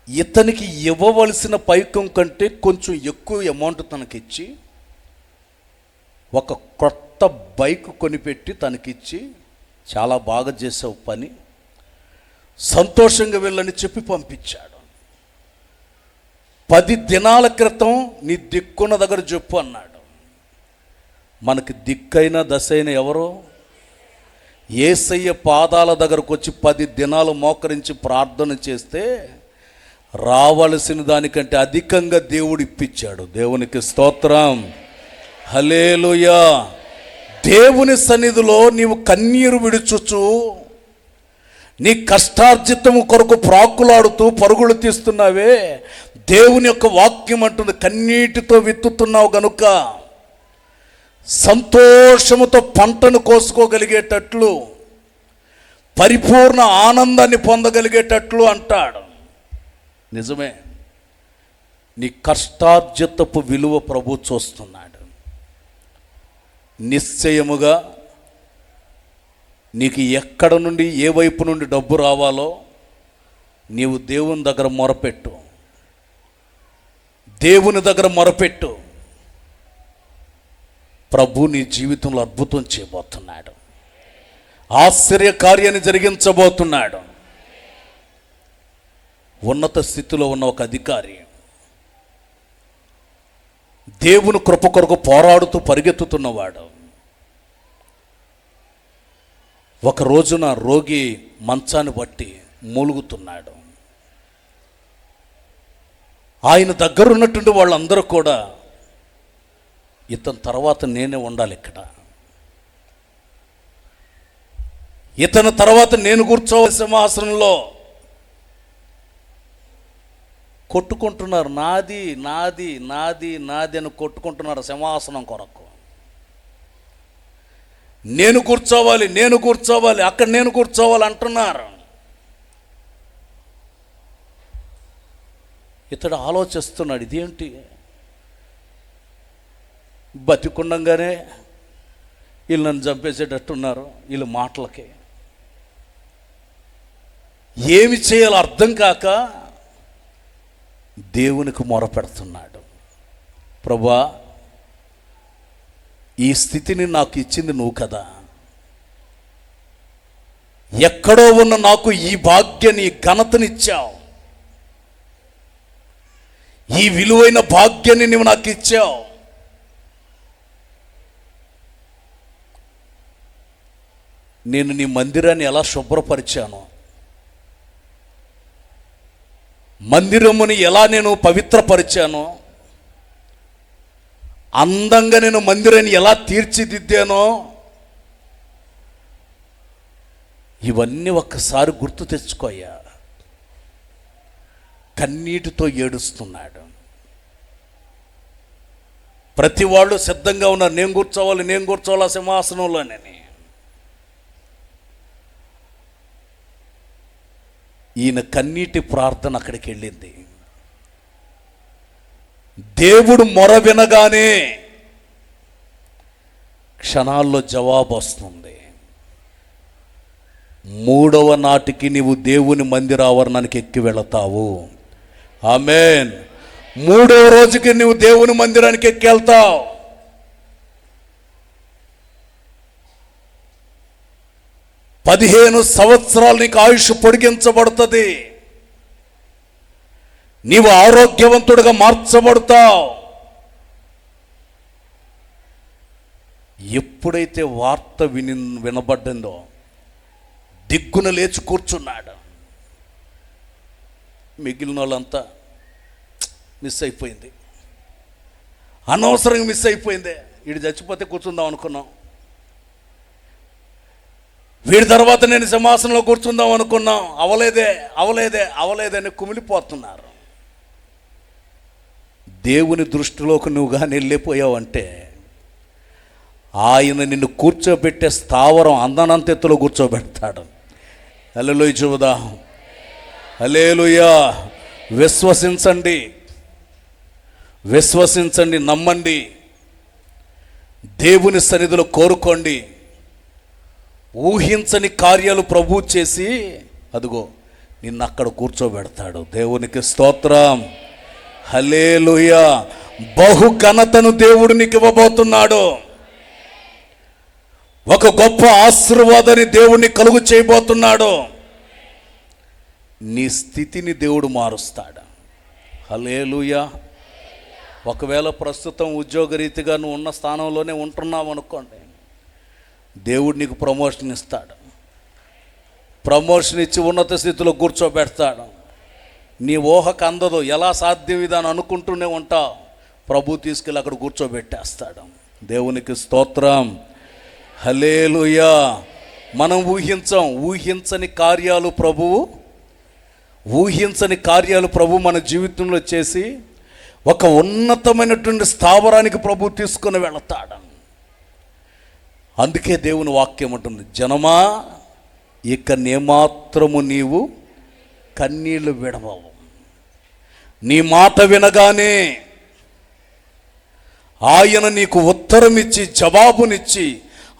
ఇతనికి ఇవ్వవలసిన పైకం కంటే కొంచెం ఎక్కువ అమౌంట్ తనకిచ్చి ఒక కొత్త బైక్ కొనిపెట్టి తనకిచ్చి, చాలా బాగా చేసావు పని, సంతోషంగా వెళ్ళని చెప్పి పంపించాడు. 10 దినాల క్రితం నీ దిక్కున్న దగ్గర చెప్పు అన్నాడు. మనకి దిక్కైన దశైన ఎవరో? యేసయ్య పాదాల దగ్గరకు వచ్చి 10 దినాలు మోకరించి ప్రార్థన చేస్తే రావలసిన దానికంటే అధికంగా దేవుడు ఇప్పించాడు. దేవునికి స్తోత్రం, హల్లెలూయా. దేవుని సన్నిధిలో నీవు కన్నీరు విడుచుచు నీ కష్టార్జితము కొరకు ప్రాకులాడుతూ పరుగులు తీస్తున్నావే, దేవుని యొక్క వాక్యం అంటుంది, కన్నీటితో విత్తుతున్నావు గనుక సంతోషముతో పంటను కోసుకోగలిగేటట్లు, పరిపూర్ణ ఆనందాన్ని పొందగలిగేటట్లు అంటాడు. నిజమే, నీ కష్టార్జితపు విలువ ప్రభు చూస్తున్నాడు. నిశ్చయముగా నీకు ఎక్కడ నుండి, ఏ వైపు నుండి డబ్బు రావాలో నీవు దేవుని దగ్గర మొరపెట్టు, దేవుని దగ్గర మొరపెట్టు. ప్రభు నీ జీవితంలో అద్భుతం చేయబోతున్నాడు, ఆశ్చర్య కార్యాన్ని జరిగించబోతున్నాడు. ఉన్నత స్థితిలో ఉన్న ఒక అధికారి దేవుని కృప కొరకు పోరాడుతూ పరిగెత్తుతున్నవాడు. ఒక రోజున రోగి మంచాన్ని బట్టి మూలుగుతున్నాడు. ఆయన దగ్గర ఉన్నటువంటి వాళ్ళందరూ కూడా, ఇతని తర్వాత నేనే ఉండాలి ఇక్కడ, ఇతని తర్వాత నేను కూర్చోవలసిన సింహాసనంలో, కొట్టుకుంటున్నారు, నాది నాది నాది నాది అని కొట్టుకుంటున్నారు సింహాసనం కొరకు. నేను కూర్చోవాలి, నేను కూర్చోవాలి, అక్కడ నేను కూర్చోవాలి అంటున్నారు. ఇతడు ఆలోచిస్తున్నాడు, ఇదేంటి, బతికుండంగానే వీళ్ళు నన్ను చంపేసేటట్టున్నారు, వీళ్ళు మాటలకి ఏమి చేయాలో అర్థం కాక దేవునికి మొరపెడుతున్నాడు. ప్రభువా, ఈ స్థితిని నాకు ఇచ్చింది నువ్వు కదా, ఎక్కడో ఉన్న నాకు ఈ భాగ్యాన్ని, ఈ ఘనతనిచ్చావు, ఈ విలువైన భాగ్యాన్ని నువ్వు నాకు ఇచ్చావు. నేను నీ మందిరాన్ని ఎలా శుభ్రపరిచాను, మందిరముని ఎలా నేను పవిత్రపరిచాను, అందంగా నేను మందిరాన్ని ఎలా తీర్చిదిద్దానో, ఇవన్నీ ఒక్కసారి గుర్తు తెచ్చుకోయ్యా. కన్నీటితో ఏడుస్తున్నాడు. ప్రతి వాళ్ళు సిద్ధంగా ఉన్నారు, నేను కూర్చోవాలి ఆ సింహాసనంలోనని. ఈయన కన్నీటి ప్రార్థన అక్కడికి వెళ్ళింది. దేవుడు మొర వినగానే క్షణాల్లో జవాబు వస్తుంది. 3వ నాటికి నీవు దేవుని మందిర ఆవరణానికి ఎక్కి వెళతావు. ఆమేన్. 3వ రోజుకి నువ్వు దేవుని మందిరానికి ఎక్కి వెళ్తావు. పదిహేను సంవత్సరాలు నీకు ఆయుష్ పొడిగించబడుతుంది. నీవు ఆరోగ్యవంతుడిగా మార్చబడతావు. ఎప్పుడైతే వార్త వినబడ్డిందో దిగ్గున లేచి కూర్చున్నాడు. మిగిలిన వాళ్ళంతా మిస్ అయిపోయింది, అనవసరంగా మిస్ అయిపోయింది. వీడు చచ్చిపోతే కూర్చుందాం అనుకున్నాం, వీడి తర్వాత నేను సింహాసనంలో కూర్చుందాం అనుకున్నాం, అవలేదే అని కుమిలిపోతున్నారు. దేవుని దృష్టిలోకి నువ్వు కానీ వెళ్ళిపోయావంటే ఆయన నిన్ను కూర్చోబెట్టే స్థావరం అందనంత ఎత్తులో కూర్చోబెడతాడు. హల్లెలూయా చెబుదాం. హల్లెలూయా. విశ్వసించండి, నమ్మండి, దేవుని సన్నిధిలో కోరుకోండి. ఊహించని కార్యాలు ప్రభువు చేసి అదిగో నిన్ను అక్కడ కూర్చోబెడతాడు. దేవునికి స్తోత్రం. హల్లెలూయా. బహు ఘనతను దేవుడు నీకు ఇవ్వబోతున్నాడు. ఒక గొప్ప ఆశీర్వాదాన్ని దేవుడిని కలుగు చేయబోతున్నాడు. నీ స్థితిని దేవుడు మారుస్తాడు. హల్లెలూయా. ఒకవేళ ప్రస్తుతం ఉద్యోగరీతిగా నువ్వు ఉన్న స్థానంలోనే ఉంటున్నావు అనుకోండి, దేవుడు నీకు ప్రమోషన్ ఇస్తాడు. ప్రమోషన్ ఇచ్చి ఉన్నత స్థితిలో కూర్చోబెడతాడు. నీ ఊహకు అందదు, ఎలా సాధ్యం ఇదని అనుకుంటూనే ఉంటావు. ప్రభు తీసుకెళ్ళి అక్కడ కూర్చోబెట్టేస్తాడు. దేవునికి స్తోత్రం. హల్లెలూయా. మనం ఊహించని కార్యాలు ప్రభు మన జీవితంలో చేసి ఒక ఉన్నతమైనటువంటి స్థావరానికి ప్రభు తీసుకొని వెళతాడు. అందుకే దేవుని వాక్యం ఉంటుంది, జనమా ఇక నేమాత్రము నీవు కన్నీళ్లు విడవవు. నీ మాట వినగానే ఆయన నీకు ఉత్తరం ఇచ్చి జవాబునిచ్చి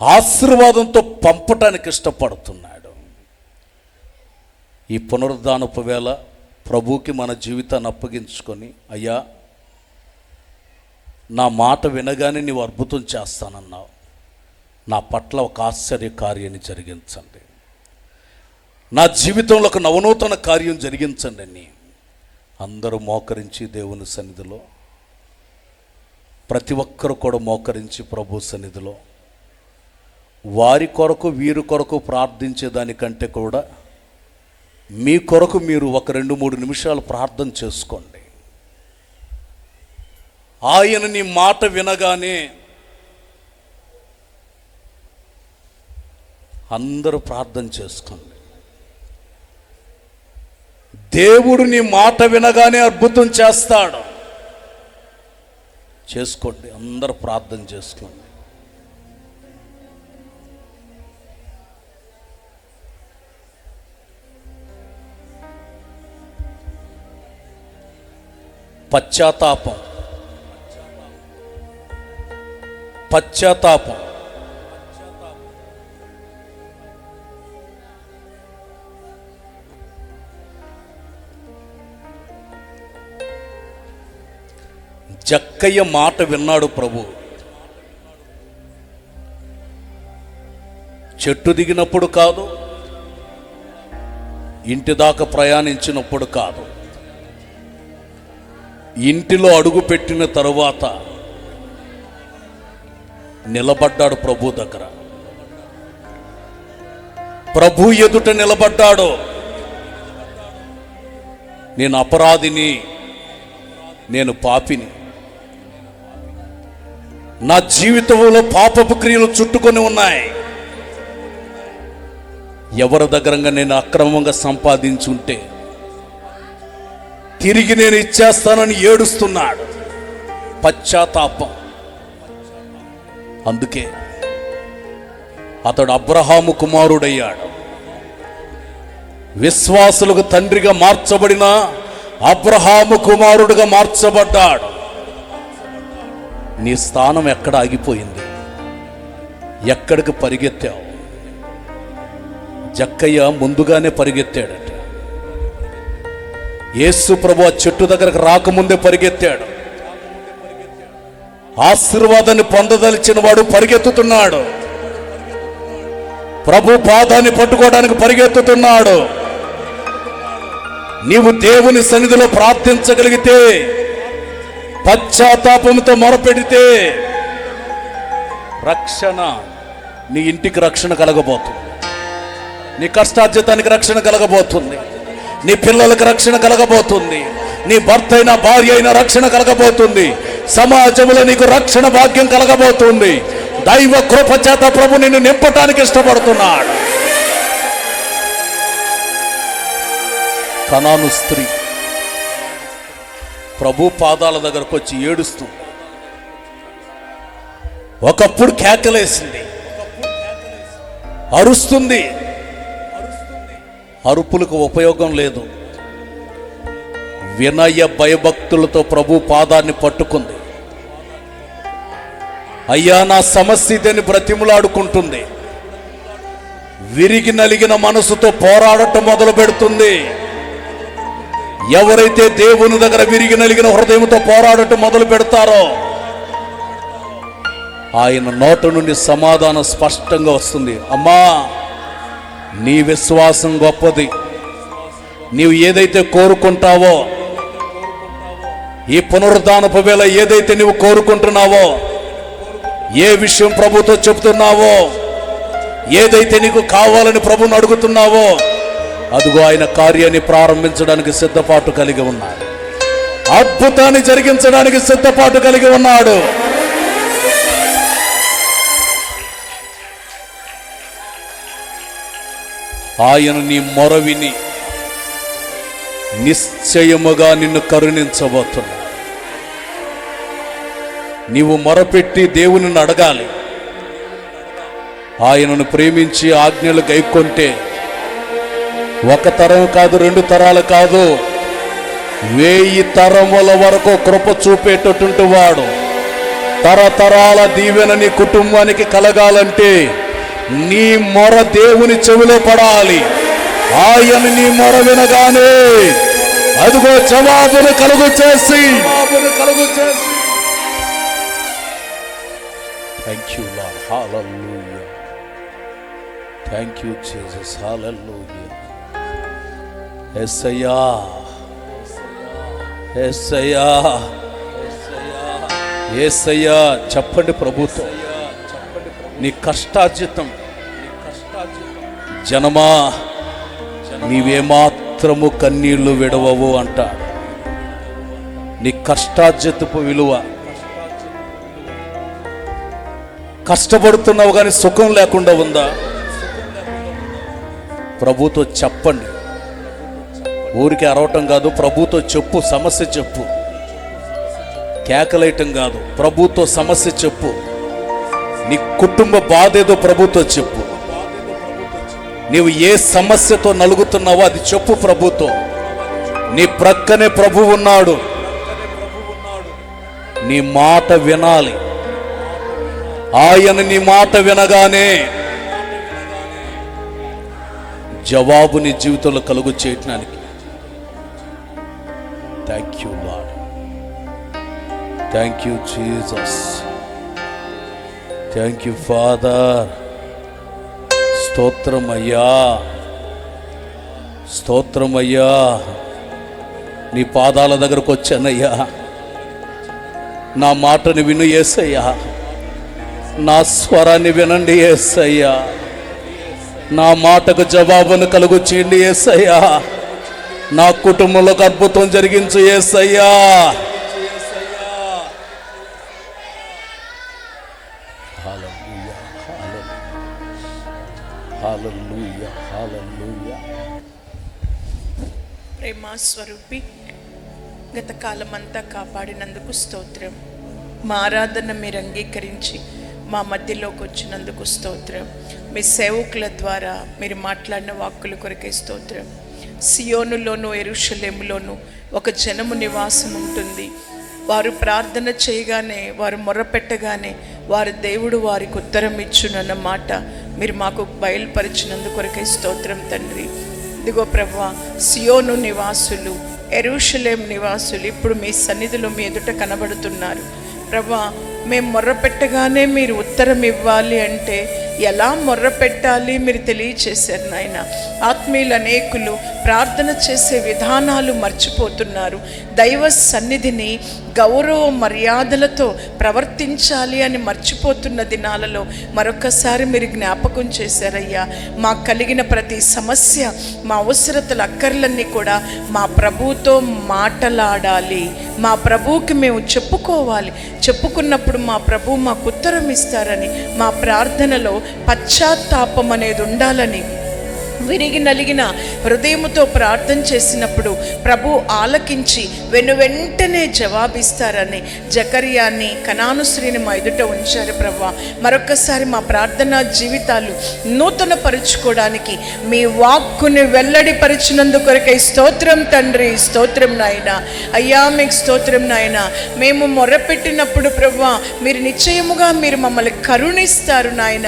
ఆశీర్వాదంతో పంపటానికి ఇష్టపడుతున్నాడు. ఈ పునరుద్ధానపు వేళ ప్రభువుకి మన జీవితాన్ని అప్పగించుకొని, అయ్యా నా మాట వినగానే నీవు అద్భుతం చేస్తానన్నావు, నా పట్ల ఒక ఆశ్చర్య కార్యాన్ని జరిగించండి, నా జీవితంలో ఒక నవనూతన కార్యం జరిగించండి అని అందరూ మోకరించి దేవుని సన్నిధిలో, ప్రతి ఒక్కరు కూడా మోకరించి ప్రభు సన్నిధిలో వారి కొరకు వీరి కొరకు ప్రార్థించేదానికంటే కూడా మీ కొరకు మీరు ఒక 2-3 నిమిషాలు ప్రార్థన చేసుకోండి. ఆయన నీ మాట వినగానే అందరూ ప్రార్థన చేసుకోండి. దేవుడు నీ మాట వినగానే అద్భుతం చేస్తాడు. చేసుకోండి, అందరూ ప్రార్థన చేసుకోండి. పశ్చాత్తాపం జక్కయ్య మాట విన్నాడు ప్రభు. చెట్టు దిగినప్పుడు కాదు, ఇంటి దాకా ప్రయాణించినప్పుడు కాదు, ఇంటిలో అడుగు పెట్టిన తరువాత నిలబడ్డాడు ప్రభు దగ్గర. ప్రభు ఎదుట నిలబడ్డాడు. నేను అపరాధిని, నేను పాపిని, నా జీవితంలో పాపపు క్రియలు చుట్టుకొని ఉన్నాయి, ఎవరి దగ్గరంగా నేను అక్రమంగా సంపాదించుంటే తిరిగి నేను ఇచ్చేస్తానని ఏడుస్తున్నాడు. పశ్చాత్తాపం. అందుకే అతడు అబ్రహాము కుమారుడయ్యాడు. విశ్వాసులకు తండ్రిగా మార్చబడిన అబ్రహాము కుమారుడుగా మార్చబడ్డాడు. నీ స్థానం ఎక్కడ ఆగిపోయింది? ఎక్కడికి పరిగెత్తావు? జక్కయ్య ముందుగానే పరిగెత్తాడట. యేసు ప్రభు ఆ చెట్టు దగ్గరకు రాకముందే పరిగెత్తాడు. ఆశీర్వాదాన్ని పొందదలిచిన వాడు పరిగెత్తుతున్నాడు. ప్రభు పాదాన్ని పట్టుకోవడానికి పరిగెత్తుతున్నాడు. నీవు దేవుని సన్నిధిలో ప్రార్థించగలిగితే, పశ్చాత్తాపంతో మొరపెడితే రక్షణ, నీ ఇంటికి రక్షణ కలగబోతుంది, నీ కష్టార్జితానికి రక్షణ కలగబోతుంది, నీ పిల్లలకు రక్షణ కలగబోతుంది, నీ భర్త అయినా భార్య అయినా రక్షణ కలగబోతుంది, సమాజంలో నీకు రక్షణ భాగ్యం కలగబోతుంది. దైవ కృప చేత ప్రభు నిన్ను నింపటానికి ఇష్టపడుతున్నాడు. కనాను స్త్రీ ప్రభు పాదాల దగ్గరకు వచ్చి ఏడుస్తుంది. ఒకప్పుడు కేకలేసింది, అరుస్తుంది. అరుపులకు ఉపయోగం లేదు. వినయ భయభక్తులతో ప్రభు పాదాన్ని పట్టుకుంది. అయ్యా నా సమస్య ఇదని బ్రతిములాడుకుంటుంది. విరిగి నలిగిన మనసుతో పోరాడటం మొదలు పెడుతుంది. ఎవరైతే దేవుని దగ్గర విరిగి నలిగిన హృదయంతో పోరాడటం మొదలు పెడతారో ఆయన నోట నుండి సమాధానం స్పష్టంగా వస్తుంది. అమ్మా, నీ విశ్వాసం గొప్పది. నీవు ఏదైతే కోరుకుంటావో, ఈ పునరుద్ధానపు వేళ ఏదైతే నీవు కోరుకుంటున్నావో, ఏ విషయం ప్రభుతో చెబుతున్నావో, ఏదైతే నీకు కావాలని ప్రభుని అడుగుతున్నావో, అదిగో ఆయన కార్యాన్ని ప్రారంభించడానికి సిద్ధపాటు కలిగి ఉన్నాడు. అద్భుతాన్ని జరిగించడానికి సిద్ధపాటు కలిగి ఉన్నాడు. ఆయన నీ మొర విని నిశ్చయముగా నిన్ను కరుణించబోతున్నాడు. నీవు మొరపెట్టి దేవుని అడగాలి. ఆయనను ప్రేమించి ఆజ్ఞలు గైకొంటే ఒక తరం కాదు, 2 తరాలు కాదు, 1000 తరముల వరకు కృప చూపేటటువంటి వాడు. తరతరాల దీవెన నీ కుటుంబానికి కలగాలంటే నీ మొర దేవుని చెవిలో పడాలి. ఆయన నీ మొర వినగానే అదిగో జవాబును కలుగు చేసి thank you Lord, hallelujah, thank you Jesus, hallelujah. యేసయ్యా, యేసయ్యా, యేసయ్యా. చెప్పండి ప్రభుతో, నీ కష్టార్జితం. జనమా, నీవేమాత్రము కన్నీళ్లు విడవవు అంటాడు. నీ కష్టార్జితపు విలువ. కష్టపడుతున్నావు కానీ సుఖం లేకుండా ఉందా? ప్రభుతో చెప్పండి. ఊరికి అరవటం కాదు, ప్రభుతో చెప్పు, సమస్య చెప్పు. కేకలేయటం కాదు, ప్రభుతో సమస్య చెప్పు. నీ కుటుంబ బాధ ఏదో ప్రభుతో చెప్పు. నీవు ఏ సమస్యతో నలుగుతున్నావో అది చెప్పు ప్రభుతో. నీ ప్రక్కనే ప్రభు ఉన్నాడు. నీ మాట వినాలి. ఆయన నీ మాట వినగానే జవాబు నీ జీవితంలో కలుగు చేయటానికి. Thank you lord. Thank you Jesus, thank you father. స్తోత్రం అయ్యా, స్తోత్రం అయ్యా. నీ పాదాల దగ్గరకు వచ్చానయ్యా. నా మాటని విను యేసయ్యా, నా స్వరాన్ని వినండి యేసయ్యా, నా మాటకు జవాబును కలుగు చేయండి యేసయ్యా, నా కుటుంబంలోకి అద్భుతం జరిగించు యేసయ్యా. హల్లెలూయా, హల్లెలూయా, హల్లెలూయా. ప్రేమ స్వరూపి, గత కాలమంతా కాపాడినందుకు స్తోత్రం. మా ఆరాధన మీరు అంగీకరించి మా మధ్యలోకి వచ్చినందుకు స్తోత్రం. మీ సేవకుల ద్వారా మీరు మాట్లాడిన వాక్కుల కొరకే స్తోత్రం. సియోనులోను యెరూషలేములోను ఒక జనము నివాసం ఉంటుంది. వారు ప్రార్థన చేయగానే, వారు మొర్రపెట్టగానే వారి దేవుడు వారికి ఉత్తరం ఇచ్చునన్న మాట మీరు మాకు బయలుపరిచినందుకు కొరకే స్తోత్రం తండ్రి. ఇదిగో ప్రభువా, సియోను నివాసులు, యెరూషలేం నివాసులు ఇప్పుడు మీ సన్నిధిలో మీ ఎదుట కనబడుతున్నారు. ప్రభువా, మేము మొర్రపెట్టగానే మీరు ఉత్తరం ఇవ్వాలి అంటే ఎలా మొర్రపెట్టాలి మీరు తెలియచేశారు నాయన. ఆత్మీయులు అనేకులు ప్రార్థన చేసే విధానాలు మర్చిపోతున్నారు. దైవ సన్నిధిని గౌరవ మర్యాదలతో ప్రవర్తించాలి అని మర్చిపోతున్న దినాలలో మరొకసారి మీరు జ్ఞాపకం చేశారయ్యా. మాకు కలిగిన ప్రతి సమస్య, మా అవసరతల అక్కర్లన్నీ కూడా మా ప్రభువుతో మాటలాడాలి, మా ప్రభువుకి మేము చెప్పుకోవాలి. చెప్పుకున్నప్పుడు మా ప్రభు మాకు ఉత్తరం ఇస్తారని, మా ప్రార్థనలో పశ్చాత్తాపం అనేది ఉండాలని, విరిగి నలిగిన హృదయముతో ప్రార్థన చేసినప్పుడు ప్రభు ఆలకించి వెనువెంటనే జవాబిస్తారని జకర్యాని, కనాను స్త్రీని మా ఎదుట ఉంచారు. ప్రభు, మరొకసారి మా ప్రార్థనా జీవితాలు నూతన పరుచుకోవడానికి మీ వాక్కుని వెల్లడిపరిచినందుకు కొరకై స్తోత్రం తండ్రి, స్తోత్రం నాయన. అయ్యా మీకు స్తోత్రం నాయన. మేము మొర్రపెట్టినప్పుడు ప్రభు మీరు నిశ్చయముగా మీరు మమ్మల్ని కరుణిస్తారు నాయన.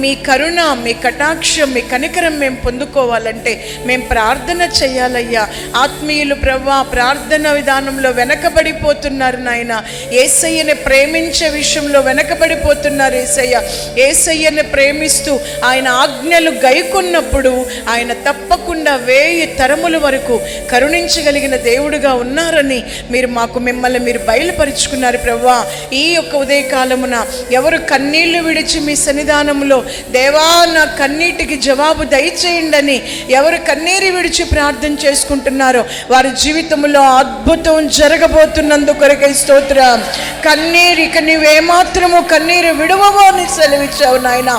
మీ కరుణ, మీ కటాక్షం, మీ కనికరం మేము పొందుకోవాలంటే మేము ప్రార్థన చేయాలయ్యా. ఆత్మీయులు ప్రభువా ప్రార్థన విధానంలో వెనకబడిపోతున్నారు నాయన. యేసయ్యని ప్రేమించే విషయంలో వెనకబడిపోతున్నారు. యేసయ్యని ప్రేమిస్తూ ఆయన ఆజ్ఞలు గైకొన్నప్పుడు ఆయన తప్పకుండా 1000 తరముల వరకు కరుణించగలిగిన దేవుడుగా ఉన్నారని మిమ్మల్ని మీరు బయలుపరుచుకున్నారు ప్రభువా. ఈ యొక్క ఉదయకాలమున ఎవరు కన్నీళ్లు విడిచి మీ సన్నిధానంలో దేవా నా కన్నీటికి జవాబు దయచేయండి అని ఎవరు కన్నీరు విడిచి ప్రార్థన చేసుకుంటున్నారో వారి జీవితంలో అద్భుతం జరగబోతున్నందుకు కొరకై స్తోత్రం. కన్నీరు ఇక నీవేమాత్రము కన్నీరు విడువవో అని సెలవిచ్చావు నాయన.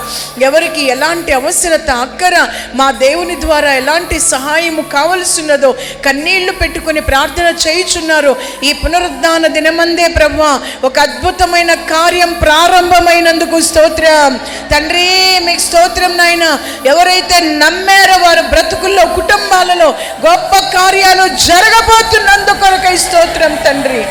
ఎవరికి ఎలాంటి అవసరత, అక్కర మా దేవుని ద్వారా ఎలాంటి సహాయము కావలసినదో కన్నీళ్లు పెట్టుకుని ప్రార్థన చేయుచున్నారో ఈ పునరుద్ధాన దినమందే ప్రభువా ఒక అద్భుతమైన కార్యం ప్రారంభమైనందుకు స్తోత్రం తండ్రి, మీకు స్తోత్రం నాయన. ఎవరైతే నమ్మారో వారి బ్రతుకుల్లో, కుటుంబాలలో గొప్ప కార్యాలు జరగబోతున్నందుకు కొరకై స్తోత్రం తండ్రి.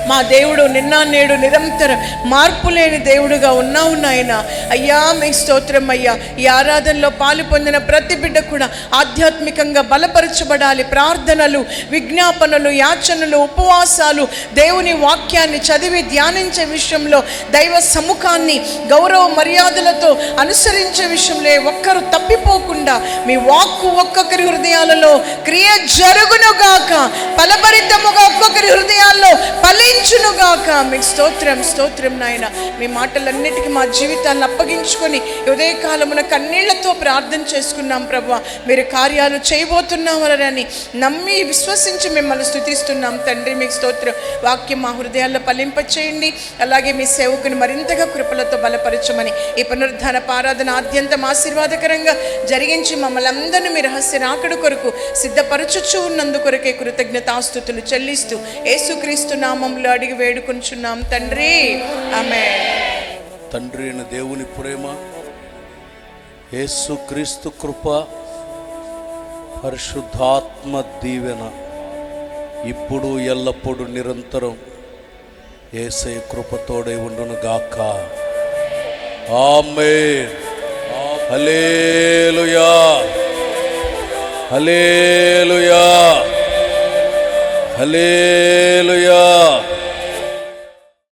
మా దేవుడు నిన్న నేడు నిరంతర మార్పు లేని దేవుడుగా ఉన్నావు నాయన. అయ్యా మీకు స్తోత్రం అయ్యా. ఈ ఆరాధనలో పాలు పొందిన ప్రతి బిడ్డ కూడా ఆధ్యాత్మికంగా బలపరచబడాలి. ప్రార్థనలు, విజ్ఞాపనలు, యాచనలు, ఉపవాసాలు, దేవుని వాక్యాన్ని చదివి ధ్యానించే విషయంలో, దైవ సముఖాన్ని గౌరవ మర్యాదలతో అనుసరించే విషయంలో ఒక్కరు తప్పిపోకుండా మీ వాక్కు ఒక్కొక్కరి హృదయాలలో క్రియ జరుగునుగాక, ఫలభరితముగా ఒక్కొక్కరి హృదయాల్లో ఫలించునుగాక. మీకు స్తోత్రం, స్తోత్రం నాయన. మీ మాటలన్నిటికీ మా జీవితాలను అప్పగించుకొని ఉదయకాలమున కన్నీళ్లతో ప్రార్థన చేసుకున్నాం ప్రభువా. మీరు కార్యాలు చేయబోతున్నారని నమ్మి విశ్వసించి మిమ్మల్ని స్తుతిస్తున్నాం తండ్రి. మీకు స్తోత్రం. వాక్యం మా హృదయాల్లో ఫలింపచేయండి. అలాగే మీ సేవకుని మరింతగా కృపలతో బలపరచమని ఈ పునరుద్ధాన ఆరాధన ఆద్యంతం ఆశీర్వాదకరంగా జరిగించి మమ్మల్ని అందరినీ మీ రహస్య రాకడ కొరకు సిద్ధపరచుచు ఉన్నందుకు కొరకే కృతజ్ఞతాస్తుతులు చెల్లిస్తూ యేసుక్రీస్తు నామములో అడిగి వేడుకొంచున్నాం తండ్రి, ఆమేన్. తండ్రి అయిన దేవుని ప్రేమ, యేసుక్రీస్తు కృప, పరిశుద్ధాత్మ దీవెన ఇప్పుడు ఎల్లప్పుడూ నిరంతరం యేసయ్య కృపతోడే ఉండును గాక. ఆమేన్. హల్లెలూయా, హల్లెలూయా, హల్లెలూయా.